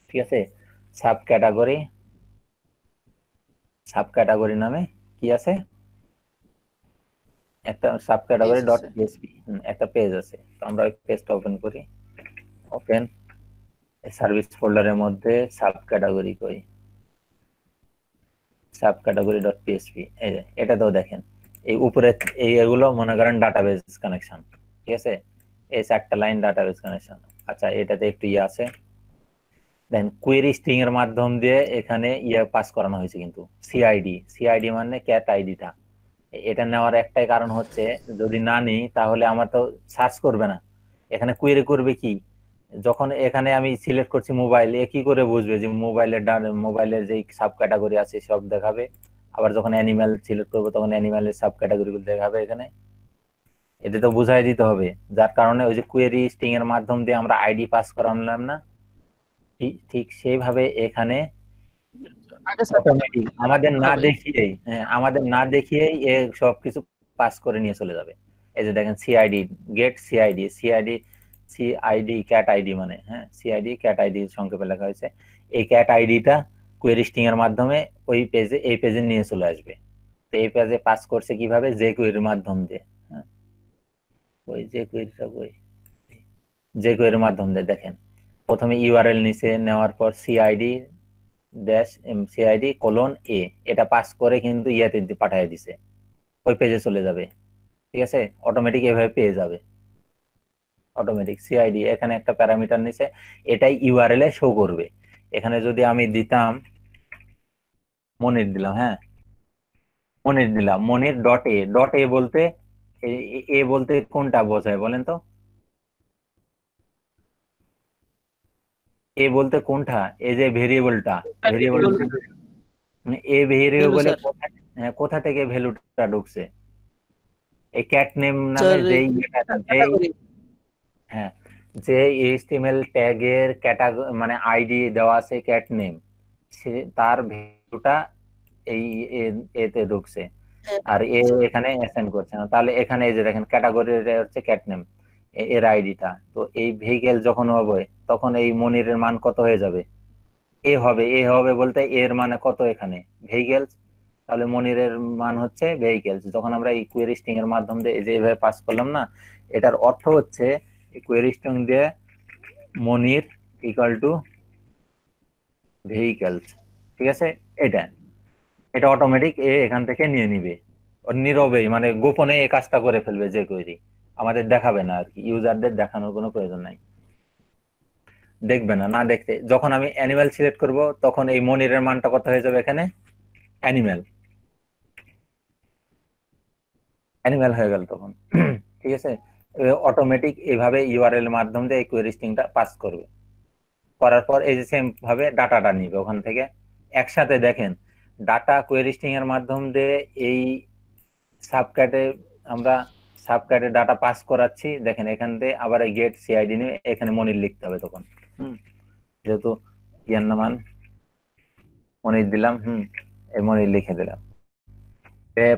ঠিক আছে। সাব ক্যাটাগরি নামে কি আছে, একটা সাব ক্যাটাগরি ডট পিএসপি একটা পেজ আছে। তো আমরা ওই পেজটা ওপেন করি, ওপেন সার্ভিস ফোল্ডারের মধ্যে সাব ক্যাটাগরি কই, সাব ক্যাটাগরি ডট পিএসপি, এই যে এটাতেও দেখেন এই উপরে এগুলো মনে করেন ডাটাবেস কানেকশন, ঠিক আছে, এই চারটা লাইন ডাটাবেস কানেকশন। আচ্ছা এটাতে একটু ইয়ে আছে, দেন কোয়েরি স্ট্রিং এর মাধ্যম দিয়ে এখানে ইয়ে পাস করানো হয়েছে, কিন্তু সিআইডি মানে ক্যাট আইডিটা। এটা নেওয়ার একটাই কারণ হচ্ছে, যদি না নিই তাহলে আমার তো সার্চ করবে না, এখানে কোয়েরি করবে কি, যখন এখানে আমি সিলেক্ট করছি মোবাইল, এ কি করে বুঝবে যে মোবাইলের যে সাব ক্যাটাগরি আছে সব দেখাবে, আবার যখন অ্যানিমাল সিলেক্ট করবো তখন অ্যানিমালের সাব ক্যাটাগরি গুলো দেখাবে এখানে, এটা তো বুঝাই দিতে হবে। যার কারণে ওই যে কোয়েরি স্ট্রিং এর মাধ্যম দিয়ে আমরা আইডি পাস করালাম না, ঠিক সেইভাবে এখানে অটোমেটিক আমাদের না দেখিয়েই এ সবকিছু পাস করে নিয়ে চলে যাবে। এই যে দেখেন CID, get CID CID cat ID মানে, হ্যাঁ সিআইডি ক্যাট আইডি সংক্ষেপে লেখা হয়েছে। এই ক্যাট আইডিটা কোয়েরি স্ট্রিং এর মাধ্যমে ওই পেজে, এই পেজে নিয়ে চলে আসবে। তো এই পেজে পাস করছে কিভাবে, যে কোয়েরির মাধ্যম দিয়ে, হ্যাঁ ওই যে কোয়েরিটা বই, যে কোয়েরির মাধ্যম দিয়ে দেখেন প্রথমে ইউআরএল নিচে নেওয়ার পর সিআইডি ড্যাশ সিআইডি কোলন এ, এটা পাস করে কিন্তু ইয়াতে পাঠিয়ে দিছে, ওই পেজে চলে যাবে। ঠিক আছে, অটোমেটিক এভাবে পেয়ে যাবে, অটোমেটিক সিআইডি এখানে একটা প্যারামিটার নিচে, এটাই ইউআরএল এ শো করবে। এখানে যদি আমি দিতাম মনির দিলাম, হ্যাঁ মনির দিলাম, মনির ডট এ, ডট এ বলতে এ বলতে কোনটা বোঝায় বলেন তো, এ বলতে কোনটা, এই যে ভেরিয়েবলটা, ভেরিয়েবল এ ভ্যালু ভেরিয়েবলে স্যার। কোথা থেকে ভ্যালুটা ঢুকছে, এই ক্যাট নেম নামে স্যার যেই যেই ক্যাটাগরি। হ্যাঁ যে এইচটিএমএল ট্যাগের ক্যাটাগরি মানে আইডি দেওয়া আছে ক্যাট নেম, সে তার ভ্যালুটা এই এতে ঢুকছে, আর এ এখানে অ্যাসাইন করছে না। তাহলে এখানে এই যে দেখেন ক্যাটাগরি হচ্ছে ক্যাট নেম, এর আইডিটা। তো এই ভেহিকেল যখন হবে তখন এই মনিরের মান কত হয়ে যাবে, এ হবে, এ হবে বলতে এর মানে কত এখানে ভেহিকেলস, তাহলে মনিরের মান হচ্ছে ভেহিকেলস। যখন আমরা এই কোয়েরি স্ট্রিং এর মাধ্যমে দিয়ে যেভাবে পাস করলাম না, এটার অর্থ হচ্ছে এই কোয়েরি স্ট্রিং দিয়ে মনির ইকুয়াল টু ভেহিকেলস। ঠিক আছে, এটা এটা অটোমেটিক এখান থেকে নিয়ে নিবে, ওর নীরবেই মানে গোপনে এই কাজটা করে ফেলবে, যে কোয়েরি আমাদের দেখাবে না আর কি, ইউজারদের দেখানোর কোনো প্রয়োজন নাই, দেখবে না, না দেখতে। যখন আমি অ্যানিমেল সিলেক্ট করব তখন এই মনিরের মানটা কত হয়ে যাবে, এখানে অ্যানিমেল, অ্যানিমেল হয়ে গেল তখন। ঠিক আছে, অটোমেটিক এইভাবে ইউআরএল এর মাধ্যম দিয়ে এই কোয়েরি স্ট্রিংটা পাস করবে, করার পর এই যে সেম ভাবে ডাটাটা নিবে ওখান থেকে একসাথে। দেখেন ডাটা কোয়েরি স্ট্রিং এর মাধ্যম দিয়ে এই সাবক্যাটে আমরা সাবক্যাটে ডাটা পাস করাচ্ছি, দেখেন এখান থেকে আবার এই গেট সিআইডি নিয়ে এখানে মনির লিখতে হবে তখন। যেহেতু ইয়ার নামান মনির দিলাম, এই মনির লিখে দিলাম,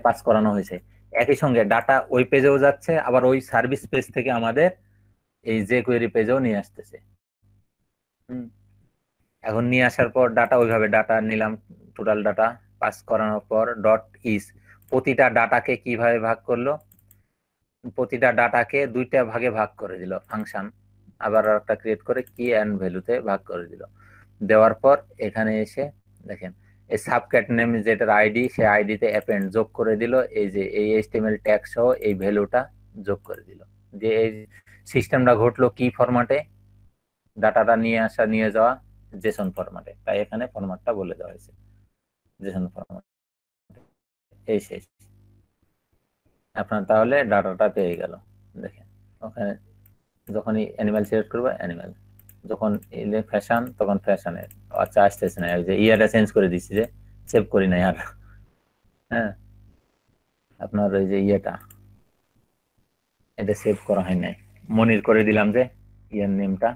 পাস করানো হয়েছে। একই সঙ্গে ডাটা ওই পেজেও যাচ্ছে, আবার ওই সার্ভিস পেজ থেকে আমাদের এই যে কোয়েরি পেজেও নিয়ে আসতেছে। এখন নিয়ে আসার পর ডাটা ওইভাবে ডাটা নিলাম, টোটাল ডাটা পাস করানোর পর ডট ইস, প্রতিটা ডাটাকে কিভাবে ভাগ করলো, প্রতিটা ডাটাকে দুইটা ভাগে ভাগ করে দিল ফাংশন, আবার একটা ক্রিয়েট করে কি এন্ড ভ্যালুতে ভাগ করে দিল। দেওয়ার পর এখানে এসে দেখেন এই সাবক্যাট নেম যেটার আইডি, সে আইডিতে অ্যাপেন্ড যোগ করে দিল, এই যে এই এইচটিএমএল ট্যাগ সহ এই ভ্যালুটা যোগ করে দিল। যে এই সিস্টেমটা ঘটলো কি ফরম্যাটে, ডাটাটা নিয়ে আসা নিয়ে যাওয়া জেসন ফরম্যাটে, তাই এখানে ফরম্যাটটা বলে দেওয়া হয়েছে জেসন ফরম্যাট। এই শেষ, আপনার তাহলে ডাটাটা পেয়ে গেল। দেখেন ওখানে যখনই অ্যানিমাল সিলেক্ট করবো অ্যানিমাল, যখন এলে ফ্যাশন তখন ফ্যাশনের, আচ্ছা আসতেছে না, ওই যে ইয়ারটা চেঞ্জ করে দিচ্ছি, যে সেভ করি নাই আর, হ্যাঁ আপনার ওই যে ইয়েটা এটা সেভ করা হয় নাই, মনির করে দিলাম যে ইয়ার নেমটা,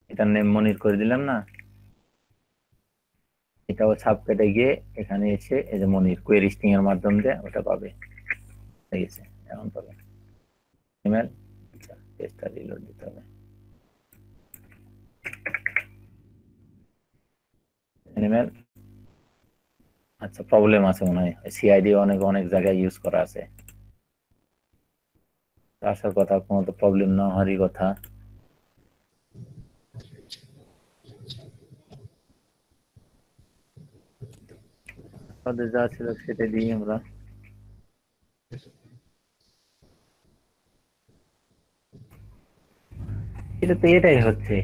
এটার নেম মনির করে দিলাম না, এটাও ছাপ কেটে গিয়ে এখানে এসে এই যে মনির কোয়েরি স্ট্রিং এর মাধ্যম দিয়ে ওটা পাবে, ঠিক আছে এখন পাবে ইমেল। আচ্ছা পেজটা রিলোড দিতে হবে, ইমেল। আচ্ছা প্রবলেম আছে মনে হয়, সিআইডি অনেক অনেক জায়গায় ইউজ করা আছে, আসার কথা, কোনো তো প্রবলেম না হওয়ারই কথা। আমাদের যা ছিল সেটা দিই আমরা। এটা তো এটাই হচ্ছে,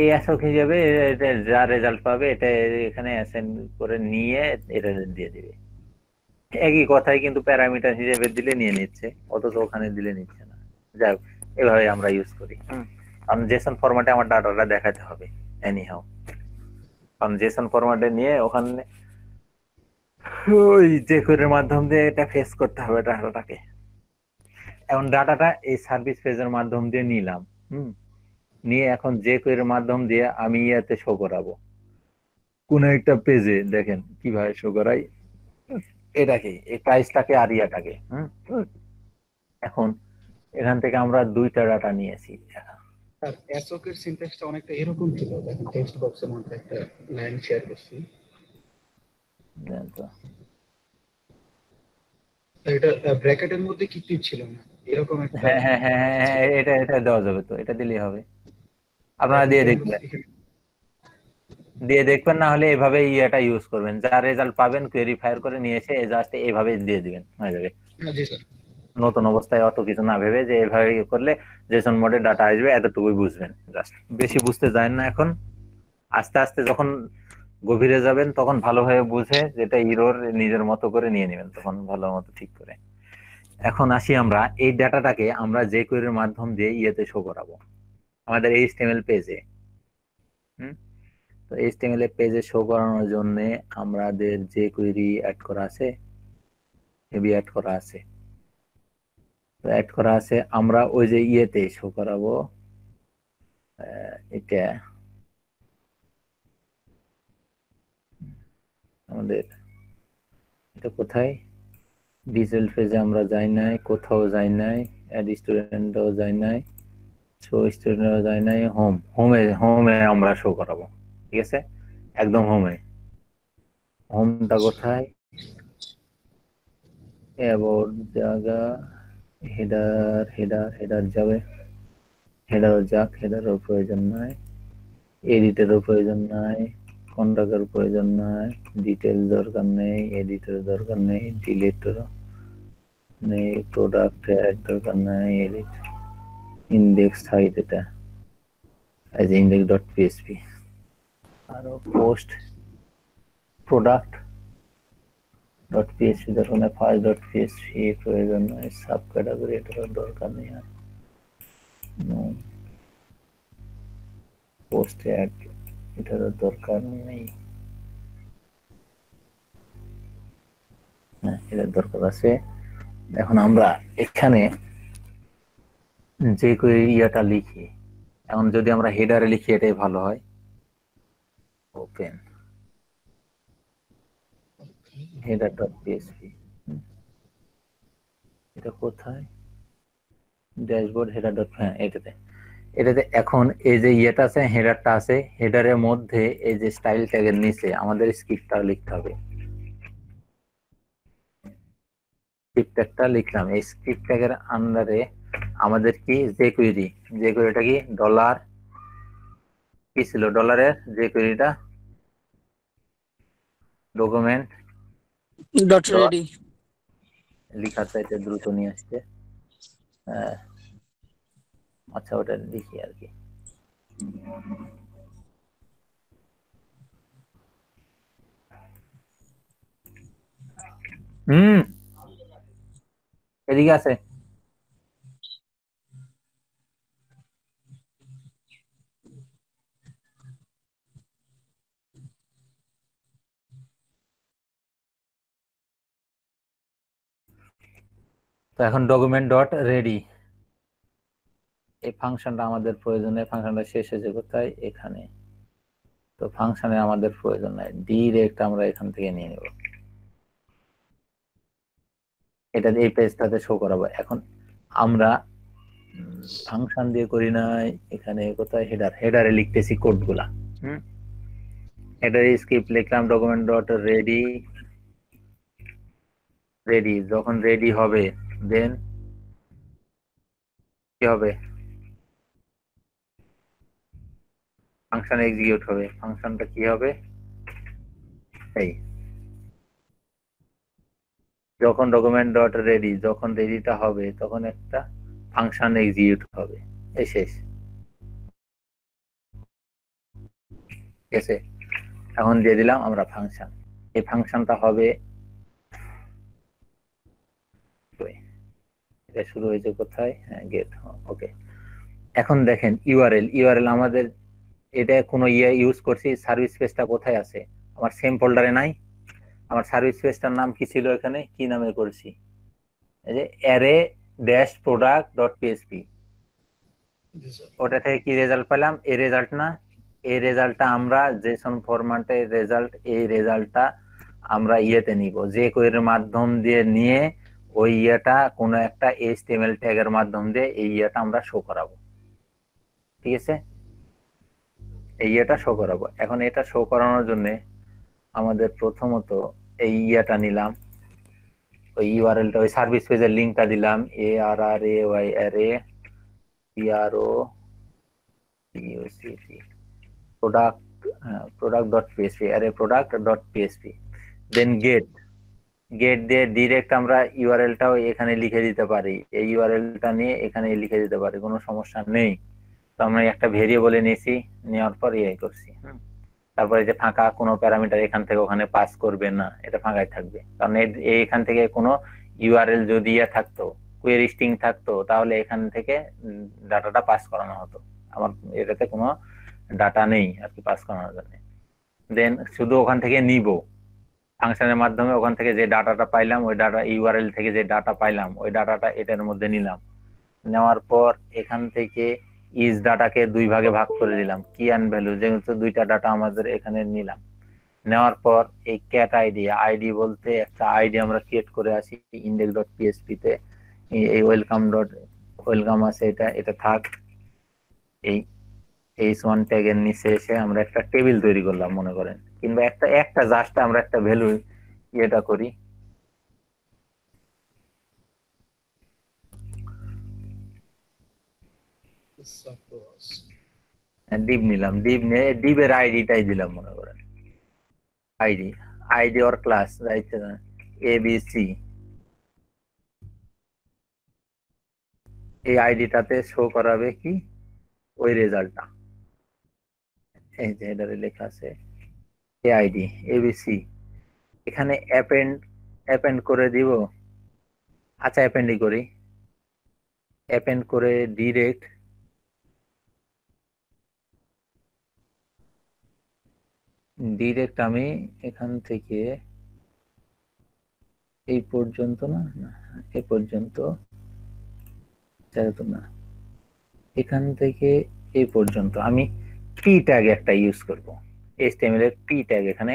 এই অ্যাসক হিসেবে এটা যা রেজাল্ট পাবে এটা এখানে অ্যাসাইন করে নিয়ে এটা দিয়ে দিবে। একই কথাই কিন্তু প্যারামিটার হিসেবে দিলে নিয়ে নিচ্ছে, অথচ ওখানে দিলে নিচ্ছে না। যাই হোক, এভাবে আমরা ইউজ করি, কারণ জেসন ফরম্যাটে আমার ডাটাটা দেখাতে হবে এনি হাউ, কারণ জেসন ফরম্যাটে নিয়ে ওখানে ওই যে কোয়েরির মাধ্যম দিয়ে এটা ফেস করতে হবে ডাটাটাকে। এখন ডাটাটা এই সার্ভিস পেজের মাধ্যম দিয়ে নিলাম, নিয়ে এখন যে কোয়েরির মাধ্যম দিয়ে আমি ইয়াতে শো করাবো কোন একটা পেজে, দেখেন কিভাবে শো করাই এটাকে, এই প্রাইসটাকে আর ইয়াটাকে। এখন এখান থেকে আমরা দুইটা ডাটা নিয়েছি। আর অ্যাসোক এর সিনট্যাক্সটা অনেকটা এরকম ছিল, দেখেন টেক্সট বক্সের মধ্যে একটা লাইন শেয়ার করছি। দেন তো। এটা ব্র্যাকেটের মধ্যে কিছুই ছিল না, এরকম একটা হ্যাঁ হ্যাঁ হ্যাঁ হ্যাঁ ছিল। হ্যাঁ, এটা এটা দেওয়া যাবে তো, এটা দিলেই হবে। আপনারা এখন দিয়ে যেমন দেখবেন, এখানে- দিয়ে দেখবেন, না হলে এভাবে এটা ইউজ করবেন, যা রেজাল্ট পাবেন কোয়েরি ফায়ার করে নিয়ে এসে জাস্ট এইভাবে দিয়ে দিবেন, হয়ে যাবে। হ্যাঁ, জি স্যার। নতুন অবস্থায় অত কিছু না ভেবে যে এভাবে করলে জেসন মোডে ডাটা আসবে, এতটুকুই বুঝবেন, জাস্ট বেশি বুঝতে যায় না এখন। আস্তে আস্তে যখন গভীরে যাবেন তখন ভালোভাবে বুঝে যেটা ইরোর নিজের মতো করে নিয়ে নেবেন, তখন ভালো মতো ঠিক করে। এখন আসি আমরা এই ডাটাটাকে আমরা যে কোয়েরির মাধ্যম দিয়ে ইয়েতে শো করাবো আমাদের এইচটিএমএল পেজে। তো এইচটিএমএল পেজে শো করানোর জন্য আমাদের যে কোয়েরি অ্যাড করা আছে, হেভি অ্যাড করা আছে, তো অ্যাড করা আছে, আমরা ওই যে ইয়েতে শো করাবো। এটা আমাদের, এটা কোথায়, ডিটেল পেজে আমরা যাই নাই, কোথাও যাই নাই, অ্যাড স্টুডেন্টও যাই নাই, শো স্টুডেন্টও যাই নাই, হোমে আমরা শো করাবো। ঠিক আছে, একদম হোমে। হোমটা কোথায়, অ্যাবাউট জায়গা, হেডার যাবে, হেডারও যাক, হেডারও প্রয়োজন নাই, এডিটেরও প্রয়োজন নাই, কন্টাক্টের প্রয়োজন নাই, ডিটেল দরকার নেই, এডিটের দরকার নেই, ডিলেটেরও নেই, প্রোডাক্ট অ্যাড দরকার নাই, এডিট, ইন্ডেক্স হাইট, এটা এজ ইন্ডেক্স ডট পিএসপি, আরো পোস্ট প্রোডাক্ট ডট পিএসপি দরকার নেই, ফার্স্ট ডট পিএসপি প্রয়োজন নয়, সাব ক্যাটাগরি এটারও দরকার নেই, আর পোস্ট অ্যাড এটারও দরকার নেই, হ্যাঁ এটার দরকার আছে। এখন আমরা এখানে যে ইয়েটা লিখি, এখন যদি আমরা হেডারে লিখি এটাই ভালো হয়, ওপেন হেডার ডট পিএসপি, এটা কোথায়, ড্যাশবোর্ড হেডার ডট, হ্যাঁ এটাতে। এটাতে এখন এই যে ইয়েটা আছে, হেডারটা আছে, হেডারের মধ্যে এই যে স্টাইল ট্যাগের নিচে আমাদের স্ক্রিপ্টটা লিখতে হবে। স্ক্রিপ্ট ট্যাগটা লিখলাম, এই স্ক্রিপ্ট ট্যাগের আন্ডারে আমাদের কি যে কোয়েরিটা কি ডলার, কি ছিল ডলারের যে কোয়েরিটা, ডকুমেন্ট ডট ডট, রেডি। লিখার চাইতে দ্রুত নিয়ে আসছে, আচ্ছা ওটা লিখি আর কি। হুম, এদিকে আছে। তো এখন ডকুমেন্ট ডট রেডি, এই ফাংশনটা আমাদের প্রয়োজন নেই, ফাংশনটা শেষ হয়েছে কোথায়, এখানে। তো ফাংশনে আমাদের প্রয়োজন নাই, ডিরেক্ট আমরা এখান থেকে নিয়ে নেব, এটা এই পেজটাতে শো করাবো। এখন আমরা ফাংশন দিয়ে করি নাই, এখানে কোথায় হেডারে লিখতেছি কোড গুলা। হেডারে স্ক্রিপ্ট লিখলাম ডকুমেন্ট ডট রেডি, যখন রেডি হবে দেন কি হবে, ফাংশন এক্সিকিউট হবে। ফাংশনটা কি হবে, এই যখন ডকুমেন্ট ডট রেডি, যখন রেডিটা হবে তখন একটা ফাংশন এক্সিকিউট হবে, এই শেষ। ঠিক আছে, এখন দিয়ে দিলাম আমরা ফাংশন, এই ফাংশনটা হবে, এটা শুরু হয়েছে কোথায়, হ্যাঁ গেট, ওকে। এখন দেখেন ইউআরএল আমাদের, এটা কোনো ইয়ে ইউজ করছি, সার্ভিস পেজটা কোথায় আছে, আমার সেম ফোল্ডারে নাই। আমার সার্ভিস পেজটার নাম কি ছিল, এখানে কি নামে করছি, এই যে array dash product dot PHP, জি স্যার। ওটা থেকে কি রেজাল্ট পেলাম, এই রেজাল্ট না, এই রেজাল্টটা আমরা জেসন ফরম্যাটে রেজাল্ট, এই রেজাল্টটা আমরা ইয়েতে নিব, যে কোয়েরির মাধ্যম দিয়ে নিয়ে ওই ইয়েটা কোনো একটা HTML ট্যাগের মাধ্যম দিয়ে এই ইয়েটা আমরা শো করাবো। ঠিক আছে, এই ইয়েটা শো করাবো। এখন এটা শো করানোর জন্য আমাদের প্রথমত এই ইয়েটা নিলাম, ওই ইউআরএলটা, ওই সার্ভিস পেজের লিংকটা দিলাম, ARRAY PRODUCT product.php, array product.php, দেন গেট দিয়ে ডিরেক্ট আমরা ইউআরএলটাও এখানে লিখে দিতে পারি, এই ইউআরএলটা নিয়ে এখানে লিখে দিতে পারি, কোনো সমস্যা নেই। তো আমরা একটা ভেরিয়েবলে নিয়েছি, নেওয়ার পর ইয়ে করছি। তারপরে যে ফাঁকা কোনো প্যারামিটার এখান থেকে ওখানে পাস করবে না, এটা ফাঁকাই থাকবে, কারণ এখান থেকে কোনো ইউআরএল যদি থাকতো, কোয়েরি স্ট্রিং থাকতো, তাহলে এখান থেকে ডাটাটা পাস করানো হতো। আমার এটাতে কোনো ডাটা নেই আর কি পাস করানোর জন্য। দেন শুধু ওখান থেকে নিব, ফাংশনের মাধ্যমে ওখান থেকে যে ডাটাটা পাইলাম, ওই ডাটা ইউআরএল থেকে যে ডাটা পাইলাম, ওই ডাটাটা এটার মধ্যে নিলাম। নেওয়ার পর এখান থেকে ইজ ডাটাকে দুই ভাগে ভাগ করে দিলাম, কি অ্যান্ড ভ্যালু, যেহেতু দুইটা ডাটা আমাদের এখানে নিলাম। নেওয়ার পর এই ক্যাট আইডি বলতে একটা আইডি আমরা ক্রিয়েট করে আসি index.php তে, এই ওয়েলকাম আছে, এটা থাক। এই h1 ট্যাগের নিচে এসে আমরা একটা টেবিল তৈরি করলাম মনে করেন, কিংবা একটা জাস্ট আমরা একটা ভ্যালু এটা করি, ডিভ নিলাম, ডিভ নিয়ে ডিভের আইডিটাই দিলাম মনে করেন, আইডি ওর ক্লাস রাইট ABC। এই আইডিটাতে শো করাবে কি ওই রেজাল্টটা, এই যে হেডারে লেখা আছে আইডি ABC। এখানে অ্যাপেন্ড করে দিব। আচ্ছা অ্যাপেন্ডই করি, অ্যাপেন্ড করে ডিরেক্ট আমি এখান থেকে এই পর্যন্ত না, এই পর্যন্ত তো না, এখান থেকে এই পর্যন্ত আমি পি ট্যাগ একটা ইউজ করব, HTML এর পি ট্যাগ এখানে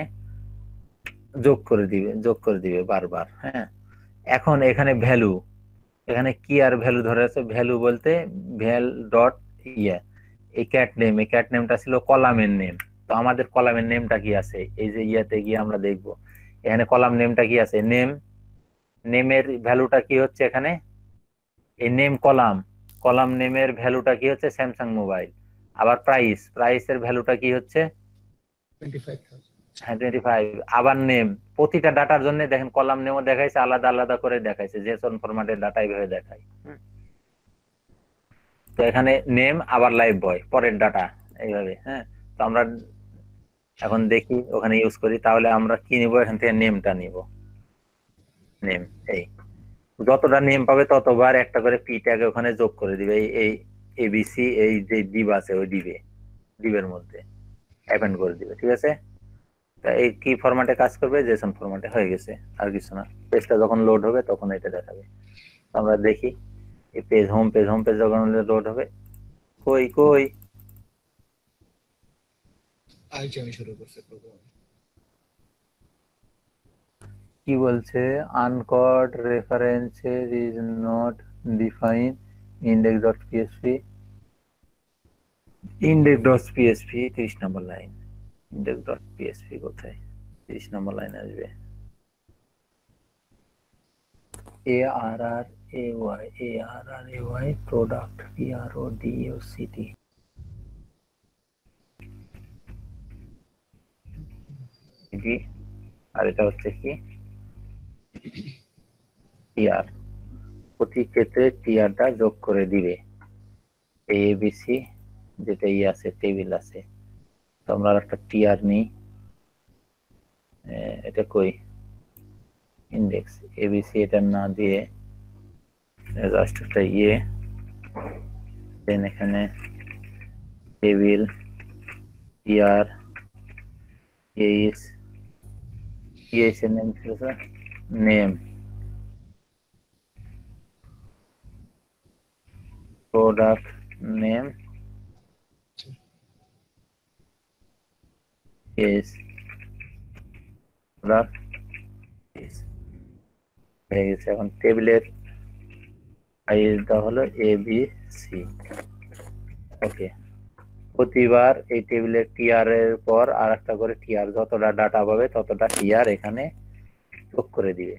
যোগ করে দিবে বারবার। হ্যাঁ, এখন এখানে ভ্যালু, এখানে কি আর ভ্যালু ধরে আছে, ভ্যালু বলতে ভ্যাল ডট এই ক্যাট নেমটা ছিল কলামের নেম। তো আমাদের কলামের নেমটা কি আছে, এই যে ইয়াতে গিয়ে আমরা দেখব এখানে কলাম নেমটা কি আছে, নেমের ভ্যালুটা কি হচ্ছে এখানে, এই নেম কলাম নেমের ভ্যালুটা কি হচ্ছে স্যামসাং মোবাইল। আবার প্রাইসের ভ্যালুটা কি হচ্ছে 25,000। হ্যাঁ 25। আবার নেম, প্রতিটা ডাটার জন্য দেখেন কলাম নেমও দেখাইছে, আলাদা আলাদা করে দেখাইছে, জেসন ফরম্যাটের ডাটা এইভাবে দেখায়। তো এখানে নেম আবার লাইভ বয় পরের ডাটা এইভাবে। হ্যাঁ, তো আমরা এখন দেখি ওখানে ইউজ করি, তাহলে আমরা কি নিব, এখান থেকে নেমটা নিব, নেম। এই যতটা নেম পাবে ততবার একটা করে পি ট্যাগ ওখানে যোগ করে দিবে, এই ABC, এই যে ডিভ আছে ওই ডিভের মধ্যে অ্যাপেন্ড করে দিবে। ঠিক আছে, তা এই কি ফরম্যাটে কাজ করবে, জেসন ফরম্যাটে, হয়ে গেছে, আর কিছু না। পেজটা যখন লোড হবে তখন এটা দেখাবে। আমরা দেখি এই হোম পেজ যখন লোড হবে, কই আমি শুরু করছি প্রথমে। কি বলছে, uncaught references is not define index.php 30 নম্বর লাইন, index.php কোথায়, 30 নম্বর লাইন আসবে, ARRAY product PRODUCT। আর এটা হচ্ছে কি টিআর, প্রতি ক্ষেত্রে টিআরটা যোগ করে দিবে। ABC যেটা আছে টেবিল আছে, তো আমরা একটা টিআর নিই, এটা কই ইন্ডেক্স ABC, এটা না দিয়ে জাস্ট একটা দেন এখানে টেবিল টিআর এর নেম ছিল name product name is product is হয়ে গেছে। এখন টেবিলের সাইজটা হলো এ বি সি। ওকে, প্রতিবার এই টেবিলের টিআর এর পর আর একটা করে টিআর, যতটা ডাটা পাবে ততটা টিআর এখানে যোগ করে দিবে।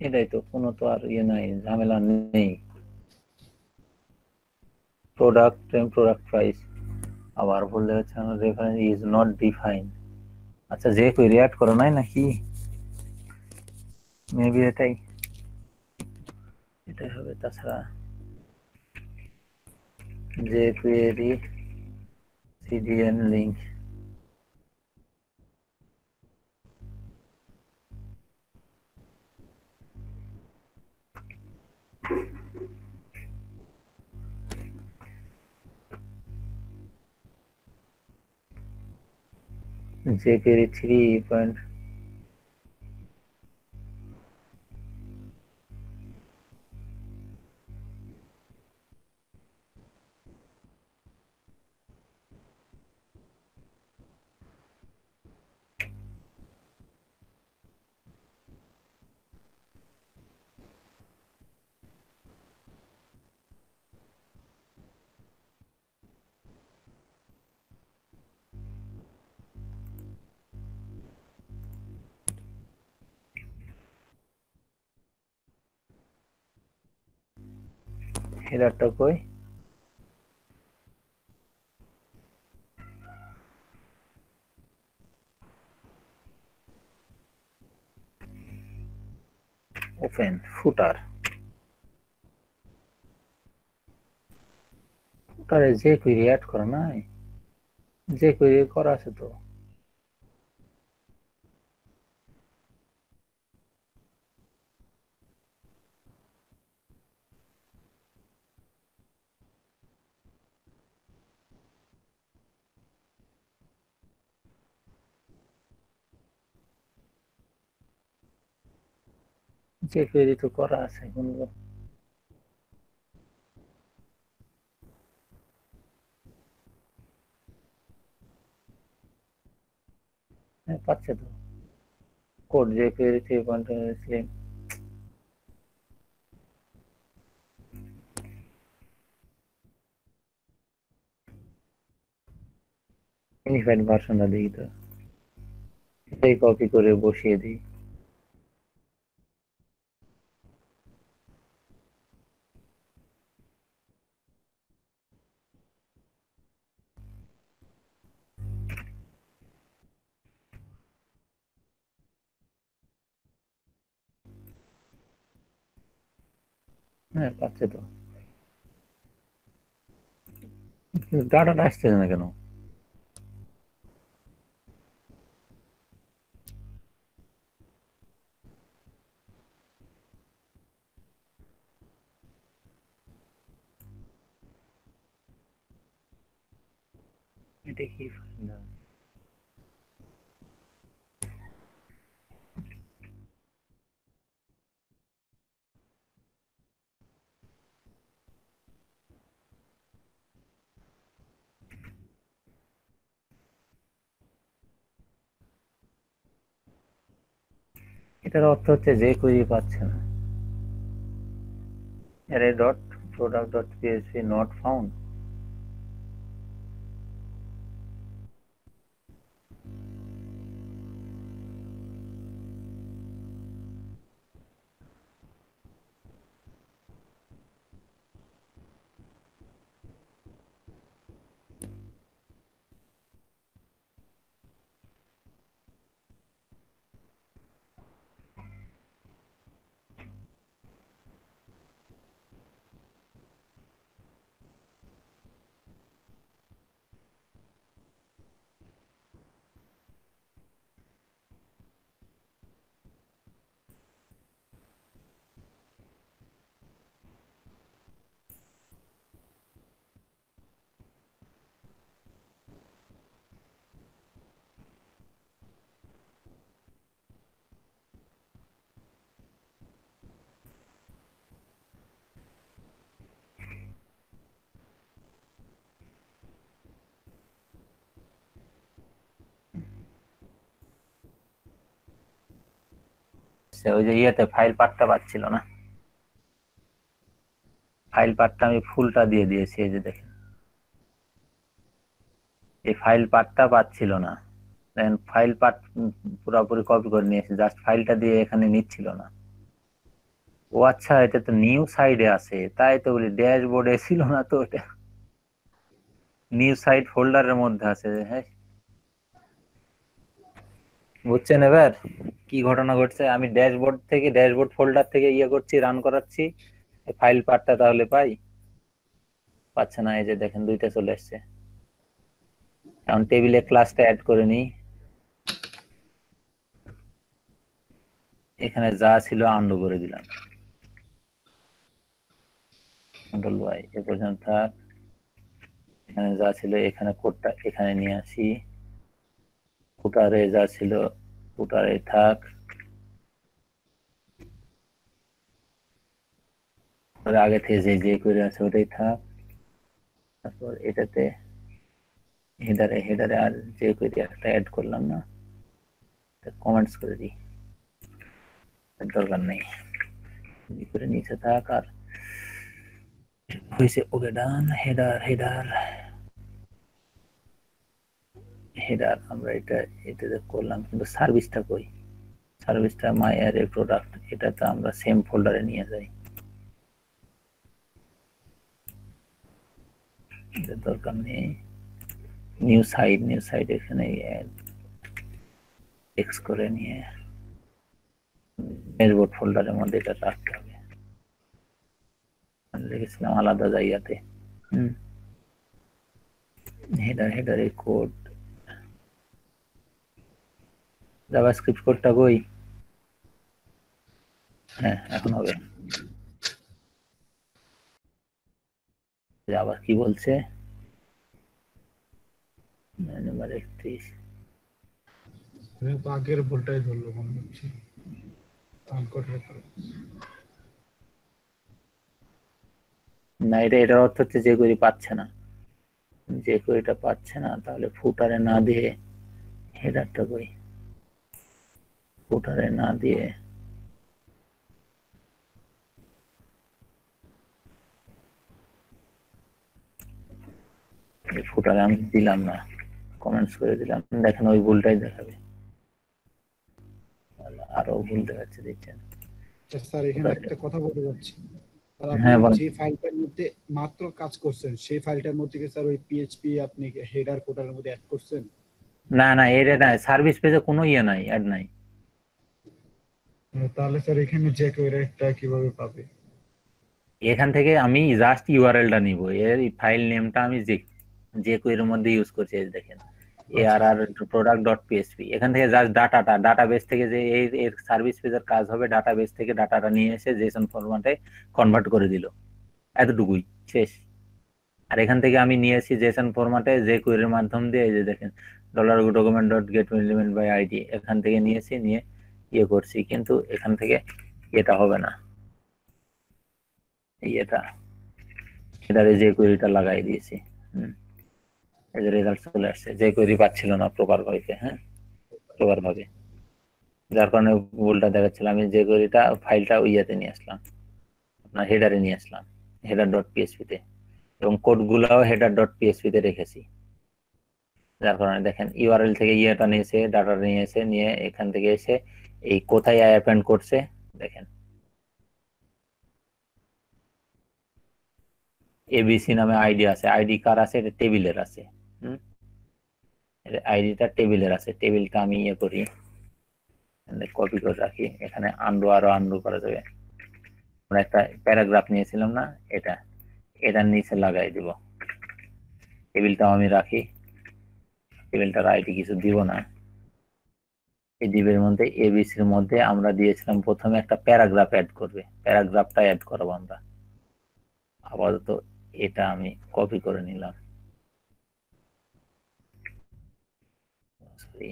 এটাই তো, কোনো তো আর ইয়ে নাই, ঝামেলা নেই। প্রোডাক্ট এন্ড প্রোডাক্ট প্রাইস আবার বললে হচ্ছে রেফারেন্স ইজ নট ডিফাইন। আচ্ছা, যে কোই রিয়াক্ট করে নাই নাকি, মেবি এটাই হবে। তাছাড়া যে কোয়েরি সিডিএন লিংক, যে কোয়েরি 3 হেডারটা কই, ওপেন ফুটার। ফুটারে যে কোয়েরি অ্যাড করা নাই, যে কোয়েরি করা আছে তো। যে কোয়েরি তো করা আছে কোনগুলো, হ্যাঁ পাচ্ছে তো। কোড যে কোয়েরি 3 স্লিম, ইউনিফাইড ভার্সনটা দেখি তো, এটাই কপি করে বসিয়ে দিই। হ্যাঁ পাচ্ছে তো, ডাটাটা আসছে না কেন? এটা কি না, এটার অর্থ হচ্ছে যে কোয়েরি পাচ্ছে না। array dot product dot PHP not found. আসছে, ওই যে ইয়েতে ফাইল পাথটা পাচ্ছিল না, ফাইল পাথটা আমি ফুলটা দিয়ে দিয়েছি, এই যে দেখেন এই ফাইল পাথটা পাচ্ছিল না, দেন ফাইল পাথ পুরোপুরি কপি করে নিয়েছি, জাস্ট ফাইলটা দিয়ে এখানে নিচ্ছিল না। ও আচ্ছা, এটা তো নিউ সাইডে আছে, তাই তো বলি ড্যাশবোর্ডে ছিল না তো, ওটা নিউ সাইড ফোল্ডারের মধ্যে আছে। হ্যাঁ, বুঝছেন এবার কি ঘটনা ঘটছে? আমি ড্যাশবোর্ড ফোল্ডার থেকে ইয়ে করছি, রান করাচ্ছি, ফাইল পাথটা তাহলে পাচ্ছে না। এই যে দেখেন দুইটা চলে আসছে। এখন টেবিলে ক্লাসটা অ্যাড করে নিই, এখানে যা ছিল আন্ডু করে দিলাম, কন্ট্রোল ওয়াই, এ পর্যন্ত থাক। এখানে যা ছিল, এখানে কোডটা এখানে নিয়ে আসি, ফুটারে যা ছিল ফুটারে থাক, আগে থেকে যে করে আছে ওটাই থাক। তারপর এটাতে হেডারে আর যে করে একটা অ্যাড করলাম না, কমেন্টস করে দিই, দরকার নেই, করে নিচে থাক। আর হয়েছে, ওকে ডান। হেডার আমরা এটাতে করলাম, কিন্তু সার্ভিসটা কই? সার্ভিসটা মাই অ্যারে প্রোডাক্ট, এটা তো আমরা সেম ফোল্ডারে নিয়ে যাই, দরকার নেই। নিউ সাইড এখানে এক্স করে নিয়ে ড্যাশবোর্ড ফোল্ডারের মধ্যে এটা রাখতে হবে, রেখেছিলাম আলাদা জায়গাতে। হেডারে কোড, জাভাস্ক্রিপ্ট কোডটা কই? হ্যাঁ, এখন হবে। আবার কি বলছে? নাম্বার 31 আগের ভুলটাই ধরলো মনে হচ্ছে। না, এটার অর্থ হচ্ছে যে কোয়েরি পাচ্ছে না, যে কোয়েরিটা পাচ্ছে না, তাহলে ফুটারে না দিয়ে হেডারটা কই? ফুটারে না দিয়ে ফুটারে আমি দিলাম না, কমেন্টস করে দিলাম, দেখেন ওই ভুলটাই দেখাবে, আরো ভুল দেখাচ্ছে, দেখছেন? স্যার এখানে একটা কথা বলতে যাচ্ছি, হ্যাঁ, যে ফাইলটার মধ্যে মাত্র কাজ করছেন, সেই ফাইলটার মধ্যে কি স্যার ওই পিএইচপি আপনি হেডার কোডার মধ্যে অ্যাড করছেন? না, এটা না, সার্ভিস পেজে কোনো ইয়ে নাই, অ্যাড নাই। তাহলে স্যার এখানে যে কোয়েরিটা কিভাবে পাবে? এখান থেকে আমি জাস্ট ইউআরএলটা নিব, এর ফাইল নেমটা আমি যে কোয়েরির মধ্যে ইউজ করছি, এই দেখেন ARR product.php, এখান থেকে জাস্ট ডাটাবেস থেকে যে এর সার্ভিস পেজের কাজ হবে, ডাটাবেস থেকে ডাটাটা নিয়ে এসে জেসন ফরম্যাটে কনভার্ট করে দিল, এতটুকুই, শেষ। আর এখান থেকে আমি নিয়েছি জেসন ফরম্যাটে যে কোয়েরির মাধ্যম দিয়ে, এই যে দেখেন $document.getElement by ID, এখান থেকে নিয়েছি, নিয়ে ইয়ে করছি, কিন্তু এখান থেকে এটা হবে না, এটা যে কোয়েরিটা লাগাই দিয়েছি, এই যে রেজাল্ট চলে আসছে, যে কোয়েরি পাচ্ছিল না প্রপার ভাবে, যার কারণে ভুলটা দেখাচ্ছিল। আমি যে কোয়েরিটা ফাইলটা ইয়েতে নিয়ে আসলাম, আপনার হেডারে নিয়ে আসলাম, header.php তে, এবং কোডগুলোও header.php তে রেখেছি, যার কারণে দেখেন ইউআরএল থেকে ইয়েটা নিয়েছে, ডাটা নিয়েছে, নিয়ে এখান থেকে এসে এই কোথায় অ্যাপেন্ড করছে দেখেন, এবিসি নামে আইডি আছে, আইডি কার আছে? এটা টেবিলের আছে, আইডিটা টেবিলের আছে, টেবিলটা আমি ইয়ে করি, কপি করে রাখি, এখানে আরো আন্ডু করা যাবে। আমরা একটা প্যারাগ্রাফ নিয়েছিলাম না, এটার নিচে লাগাই দিব, টেবিলটাও আমি রাখি, টেবিলটার আইডি কিছু দিব না, এই ডিবের মধ্যে এবিসির মধ্যে আমরা দিয়েছিলাম প্রথমে একটা প্যারাগ্রাফ অ্যাড করবে, প্যারাগ্রাফটা অ্যাড করাবো আমরা। আপাতত এটা আমি কপি করে নিলাম, সরি,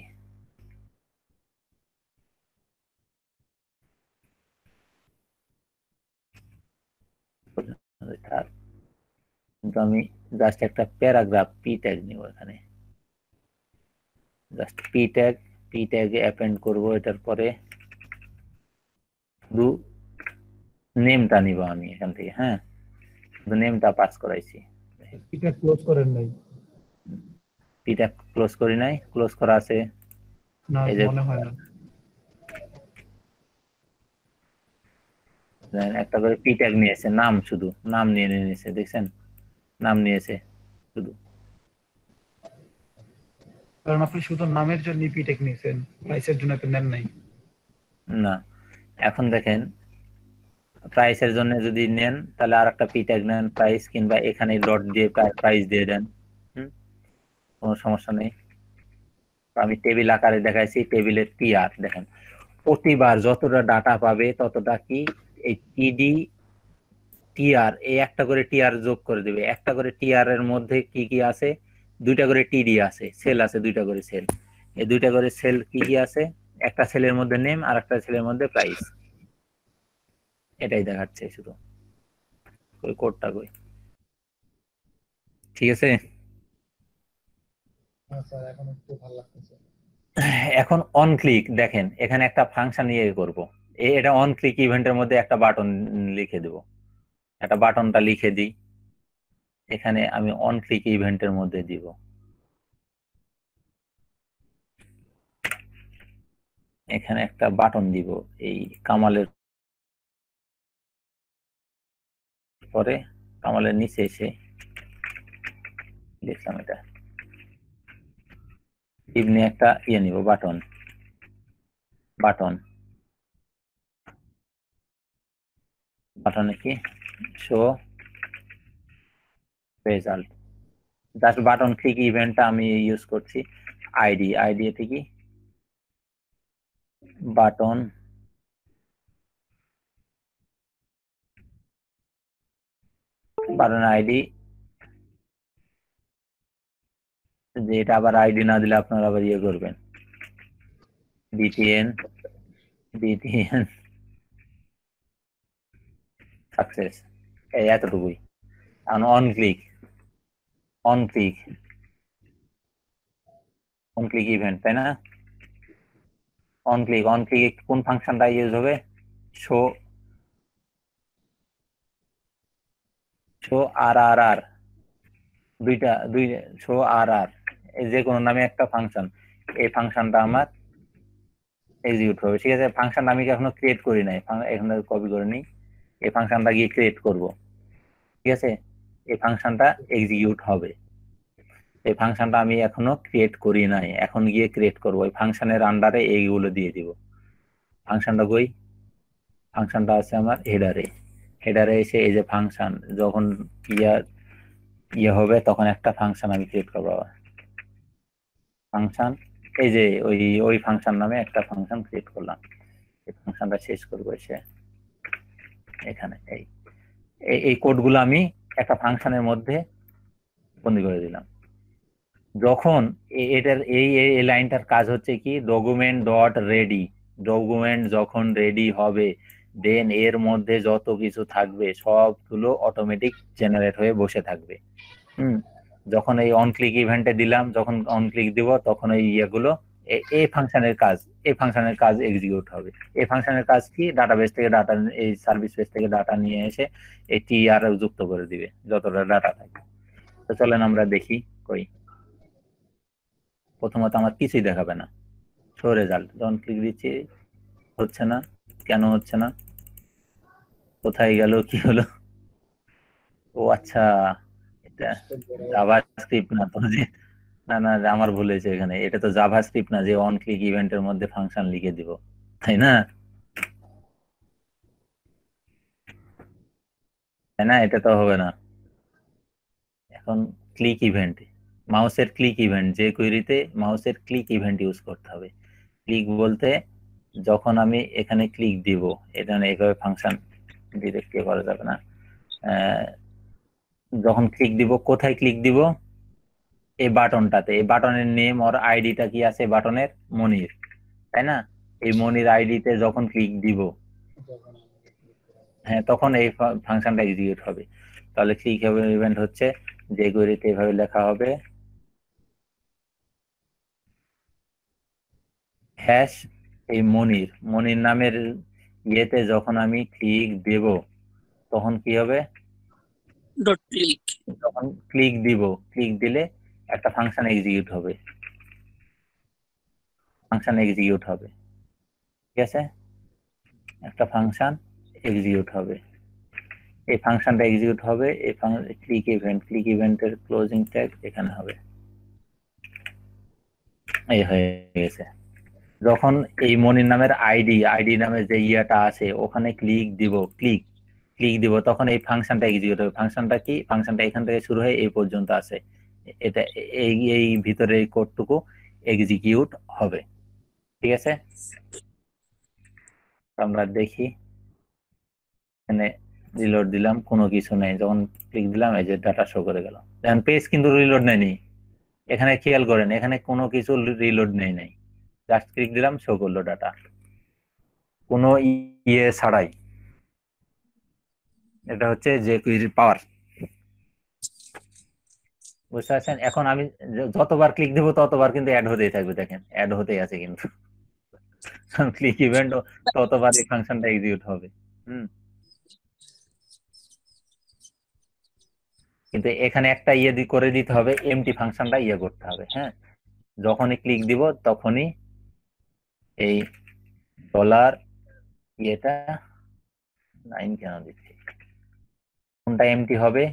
কিন্তু আমি জাস্ট একটা প্যারাগ্রাফ পি ট্যাগ নিব, এখানে জাস্ট পি ট্যাগ অ্যাপেন্ড করব, এটার পরে শুধু নেমটা নিব আমি এখান থেকে, হ্যাঁ শুধু নেমটা পাস করাইছি। এটা ক্লোজ করেন নাই? পিটা ক্লোজ করি নাই, ক্লোজ করা আছে না এই যে মনে হয় না। একটা করে পি ট্যাগ নিয়েছে, নাম শুধু নাম নিয়ে নিয়েছে, দেখছেন নাম নিয়েছে শুধু। কারণ আপনি শুধু নামের জন্য পিটেক নিয়েছেন, প্রাইসের জন্য আপনি নেন নাই। না এখন দেখেন প্রাইসের জন্য যদি নেন তাহলে আর একটা পি ট্যাগ নেন প্রাইস, কিংবা এখানে ডট দিয়ে প্রাইস দিয়ে দেন, কোনো সমস্যা নেই। আমি টেবিল আকারে দেখাইছি, টেবিলের টিআর দেখেন প্রতিবার যতটা ডাটা পাবে ততটা কি এই টিডি টিআর এই একটা করে টিআর যোগ করে দেবে। একটা করে টিআর এর মধ্যে কি কি আছে, দুইটা করে টিডি আছে, সেল আছে দুইটা করে সেল। এই দুইটা করে সেল কি কি আছে, একটা সেলের মধ্যে নেম আর একটা সেলের মধ্যে প্রাইস, এটাই দেখাচ্ছে শুধু। ওই কোডটা কই, ঠিক আছে। স্যার এখন একটু ভালো লাগতেছে। এখন অন ক্লিক দেখেন এখানে একটা ফাংশন ইয়ে করব, এটা অন ক্লিক ইভেন্টের মধ্যে একটা বাটন লিখে দেব, একটা বাটনটা লিখে দিই এখানে আমি অন ক্লিক ইভেন্টের মধ্যে দিব। এখানে একটা বাটন দিব এই কামালের পরে, কামালের নিচে এসে লিখলাম এটা এমনি একটা ইয়ে নিব বাটন, বাটন বাটনে কি show result, just button click ইভেন্টটা আমি ইউজ করছি। আইডি আইডি এতে কি বাটন বাটন আইডি, যে এটা আবার আইডি না দিলে আপনারা আবার ইয়ে করবেন ডিটিএন ডিটিএন সাকসেস, এই এতটুকুই। On click on click on click event, তাই না? অন ক্লিক কোন ফাংশনটা ইউজ হবে, শো শো আর আর আর দুই শো আর আর, যে কোনো নামে একটা ফাংশন, এই ফাংশনটা আমার এক্সিকিউট হবে, ঠিক আছে। ফাংশনটা আমি এখনো ক্রিয়েট করি নাই, এখানে কপি করে নিই, এই ফাংশনটা গিয়ে ক্রিয়েট করব, ঠিক আছে। এই ফাংশনটা এক্সিকিউট হবে, এই ফাংশনটা আমি এখনো ক্রিয়েট করি নাই, এখন গিয়ে ক্রিয়েট করব। এই ফাংশনের আন্ডারে এইগুলো দিয়ে দিব। ফাংশনটা কই, ফাংশনটা আছে আমার হেডারে, হেডারে এসে এই যে ফাংশন যখন ইয়ে হবে তখন একটা ফাংশন আমি ক্রিয়েট করবো, ফাংশন এই যে ওই ওই ফাংশন নামে একটা ফাংশন ক্রিয়েট করলাম। এই ফাংশনটা শেষ করবো এসে এখানে, এই কোডগুলো আমি একটা ফাংশনের মধ্যে বন্দি করে দিলাম। যখন এটার এই লাইনটার কাজ হচ্ছে কি, ডকুমেন্ট ডট রেডি, ডকুমেন্ট যখন রেডি হবে দেন এর মধ্যে যত কিছু থাকবে সবগুলো অটোমেটিক জেনারেট হয়ে বসে থাকবে। যখন এই অন ক্লিক ইভেন্টে দিলাম, যখন অন ক্লিক দিব তখন এই ইয়েগুলো এই ফাংশনের কাজ এক্সিকিউট হবে। এই ফাংশনের কাজ কি, ডাটাবেস থেকে ডাটা, এই সার্ভিস বেস থেকে ডাটা নিয়ে এসে এই টিআর যুক্ত করে দিবে যতটা ডাটা থাকে। তো চলেন আমরা দেখি কই। প্রথমত আমার কিছুই দেখাবে না, শো রেজাল্ট, যখন ক্লিক দিচ্ছি হচ্ছে না, কেন হচ্ছে না, কোথায় গেল, কি হলো? ও আচ্ছা, এটা জাভাস্ক্রিপ্ট না তো, যে না না আমার ভুল হয়েছে এখানে, এটা তো জাভাস্ক্রিপ্ট না যে অন ক্লিক ইভেন্টের মধ্যে ফাংশন লিখে দিব, তাই না? তাই না, এটা তো হবে না। এখন ক্লিক ইভেন্ট, মাউসের ক্লিক ইভেন্ট, যে কুইরিতে মাউসের ক্লিক ইভেন্ট ইউজ করতে হবে। ক্লিক বলতে যখন আমি এখানে ক্লিক দিব, এখানে এইভাবে ফাংশন ডিরেক্ট করা যাবে না, যখন ক্লিক দিব কোথায় ক্লিক দিব, এই বাটনটাতে, এই বাটনের নেম আর আইডিটা কি আছে বাটনের, মনির, তাই না? এই মনির আইডিতে যখন ক্লিক দিব, হ্যাঁ তখন এই ফাংশনটা এক্সিকিউট হবে। তাহলে ক্লিক ইভেন্ট হচ্ছে যে কুইরিতে এভাবে লেখা হবে হ্যাশ এই মনির নামের ইয়েতে যখন আমি ক্লিক দেব তখন কি হবে? Dot click. যখন ক্লিক দিব, ক্লিক দিলে একটা ফাংশন এক্সিকিউট হবে, ঠিক আছে? একটা ফাংশন এক্সিকিউট হবে, এই ফাংশনটা এক্সিকিউট হবে, এই ক্লিক ইভেন্টের ক্লোজিং ট্যাগ এখানে হবে। এই হয়ে গেছে। যখন এই মনির নামের আইডি নামের যে ইয়াটা আছে ওখানে ক্লিক দিব তখন এই ফাংশনটা এক্সিকিউট হবে। ফাংশনটা কি? ফাংশনটা এখান থেকে শুরু হয়ে এই পর্যন্ত আছে, এটা এই ভিতরে এই কোডটুকু এক্সিকিউট হবে, ঠিক আছে? আমরা দেখি, এখানে রিলোড দিলাম, কোনো কিছু নেই, যখন ক্লিক দিলাম এই যে ডাটা শো করে গেল। দেখেন পেজ কিন্তু রিলোড নেয়নি, এখানে খেয়াল করেন এখানে কোনো কিছু রিলোড নাই, জাস্ট ক্লিক দিলাম শো করলো ডাটা, কোনো ইয়ে ছাড়াই। এটা হচ্ছে যে কুইরির পাওয়ার, বুঝতে পারছেন? এখন আমি যতবার ক্লিক দেবো ততবার কিন্তু অ্যাড হতেই থাকবে, দেখেন অ্যাড হতেই আছে কিন্তু ক্লিক ইভেন্ট ততবার এই ফাংশনটা এক্সিকিউট হবে। কিন্তু এখানে একটা ইয়ে করে দিতে হবে, এমটি ফাংশনটা ইয়ে করতে হবে। হ্যাঁ, যখনই ক্লিক দিব তখনই এই ডলার ইয়েটা 9 কেন দিচ্ছি, কোনটা এমটি হবে?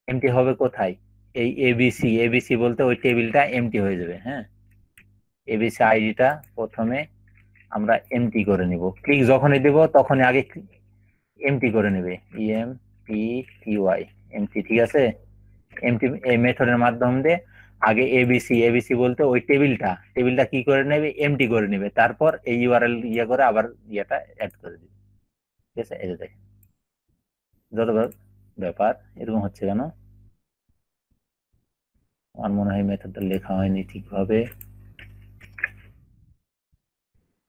এমটি হবে কোথায়? এই এবিসি বলতে ওই টেবিলটা এমটি হয়ে যাবে। হ্যাঁ, এবিসি আইডিটা প্রথমে আমরা এমটি করে নিব, ক্লিক যখনই দিব তখনই আগে এমটি করে নেবে, EMPTY এমটি, ঠিক আছে? এমটি এই মেথডের মাধ্যমে আগে এবিসি বলতে ওই টেবিলটা কি করে নেবে? এমটি করে নেবে, তারপর এই ইউআরএল ইয়ে করে আবার ইয়েটা অ্যাড করে দিবে, ঠিক আছে? এই যে দেখেন যতবার ব্যাপার এরকম হচ্ছে কেন? আমার মনে হয় মেথডটা লেখা হয়নি ঠিকভাবে।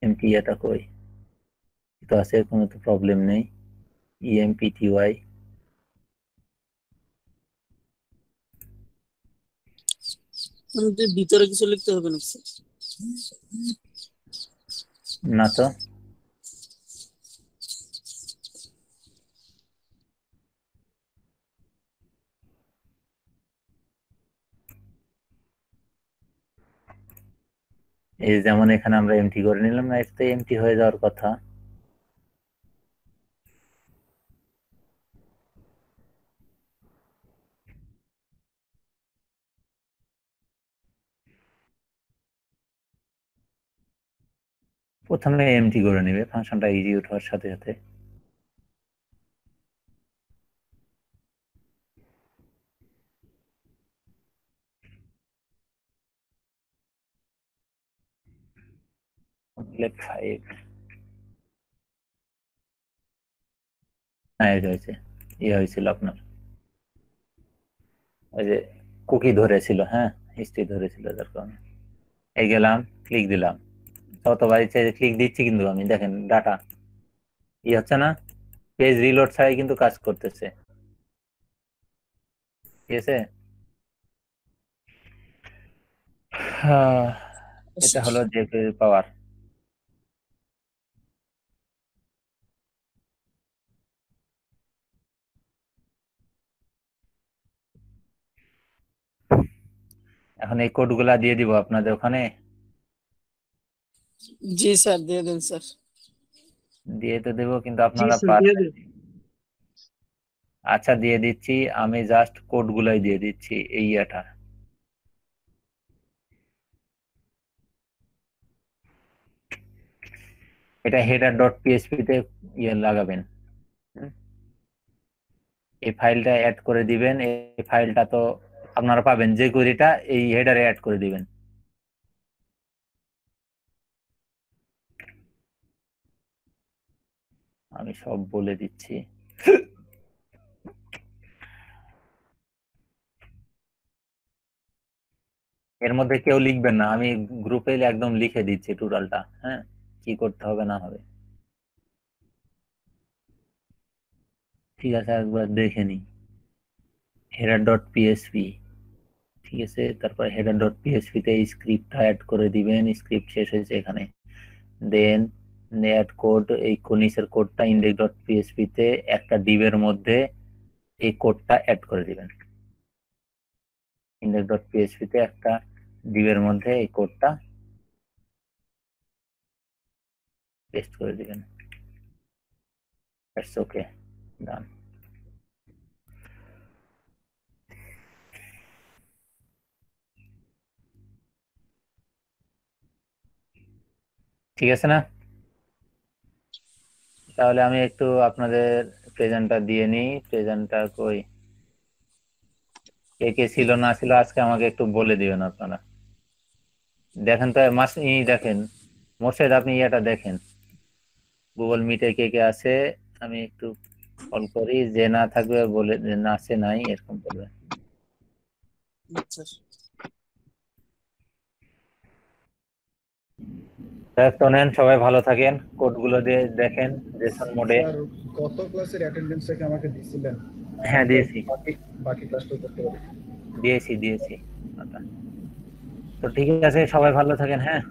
এমটি এটা কই তো আছে, কোনো তো প্রবলেম নেই। EMPTY আমাদের ভিতরে কিছু লিখতে হবে না স্যার? না তো, এই যেমন এখানে আমরা এমটি করে নিলাম না, এটা তো এমটি হয়ে যাওয়ার কথা। প্রথমে এমটি করে নেবে ফাংশনটা এক্সিকিউট হওয়ার সাথে সাথে। লেফট 5 হ্যাঁ, এই যে হয়েছে, ইয়ে হয়েছিল আপনার ওই যে কুকি ধরেছিল, হ্যাঁ হিস্ট্রি ধরেছিল, যার কারণে এই গেলাম ক্লিক দিলাম, ততবার ইচ্ছে ক্লিক দিচ্ছি কিন্তু আমি দেখেন ডাটা ই হচ্ছে না, পেজ রিলোড ছাড়াই কিন্তু কাজ করতেছে, ঠিক আছে? এটা হলো জেপির পাওয়ার। এখন এই কোডগুলা দিয়ে দিব আপনাদের ওখানে, জি স্যার, দিয়ে দেন স্যার। দিয়ে তো দেবো কিন্তু জি আপনারা স্যার দিয়ে পারবেন? দিন। আচ্ছা দিয়ে দিচ্ছি, আমি জাস্ট কোডগুলাই দিয়ে দিচ্ছি এই ইয়েটা। এটা header.php তে ইয়ে লাগাবেন, এই ফাইলটা অ্যাড করে দিবেন, এই ফাইলটা তো আপনারা পাবেন, যে কোয়েরিটা এই হেডারে অ্যাড করে দিবেন। আমি সব বলে দিচ্ছি। এর মধ্যে কেউ লিখবেন না, আমি গ্রুপে একদম লিখে দিচ্ছি টোটালটা, হ্যাঁ কি করতে হবে না হবে, ঠিক আছে? একবার দেখে নি header.php, ঠিক আছে? তারপর header.php তে স্ক্রিপ্টটা অ্যাড করে দিবেন, স্ক্রিপ্ট শেষ হয়েছে এখানে, দেন নেট কোড, এই নিচের কোডটা index.php তে একটা ডিভের মধ্যে এই কোডটা অ্যাড করে দিবেন। index.php তে একটা ডিভের মধ্যে এই কোডটা পেস্ট করে দিবেন। ইটস ওকে, ডান। ঠিক আছে না? তাহলে আমি একটু আপনাদের প্রেজেন্টটা দিয়ে নিই। প্রেজেন্টটা কই, কে কে ছিল না ছিল আজকে আমাকে একটু বলে দিবেন আপনারা। দেখেন তো দেখেন মোর্শেদ, আপনি ইয়েটা দেখেন গুগল মিটে কে কে আছে। আমি একটু কল করি, যে না থাকবে বলে, যে না আছে নাই এরকম বলবে। আচ্ছা, তো নেন, সবাই ভালো থাকেন, কোডগুলো দিয়ে দেখেন জেসন মোডে। স্যার গত ক্লাসের অ্যাটেন্ডেন্সটা কি আমাকে দিছিলেন? হ্যাঁ দিয়েছি, বাকি বাকি ক্লাসটা করতে পারি। দিয়েছি। আচ্ছা, তো ঠিক আছে, সবাই ভালো থাকেন, হ্যাঁ।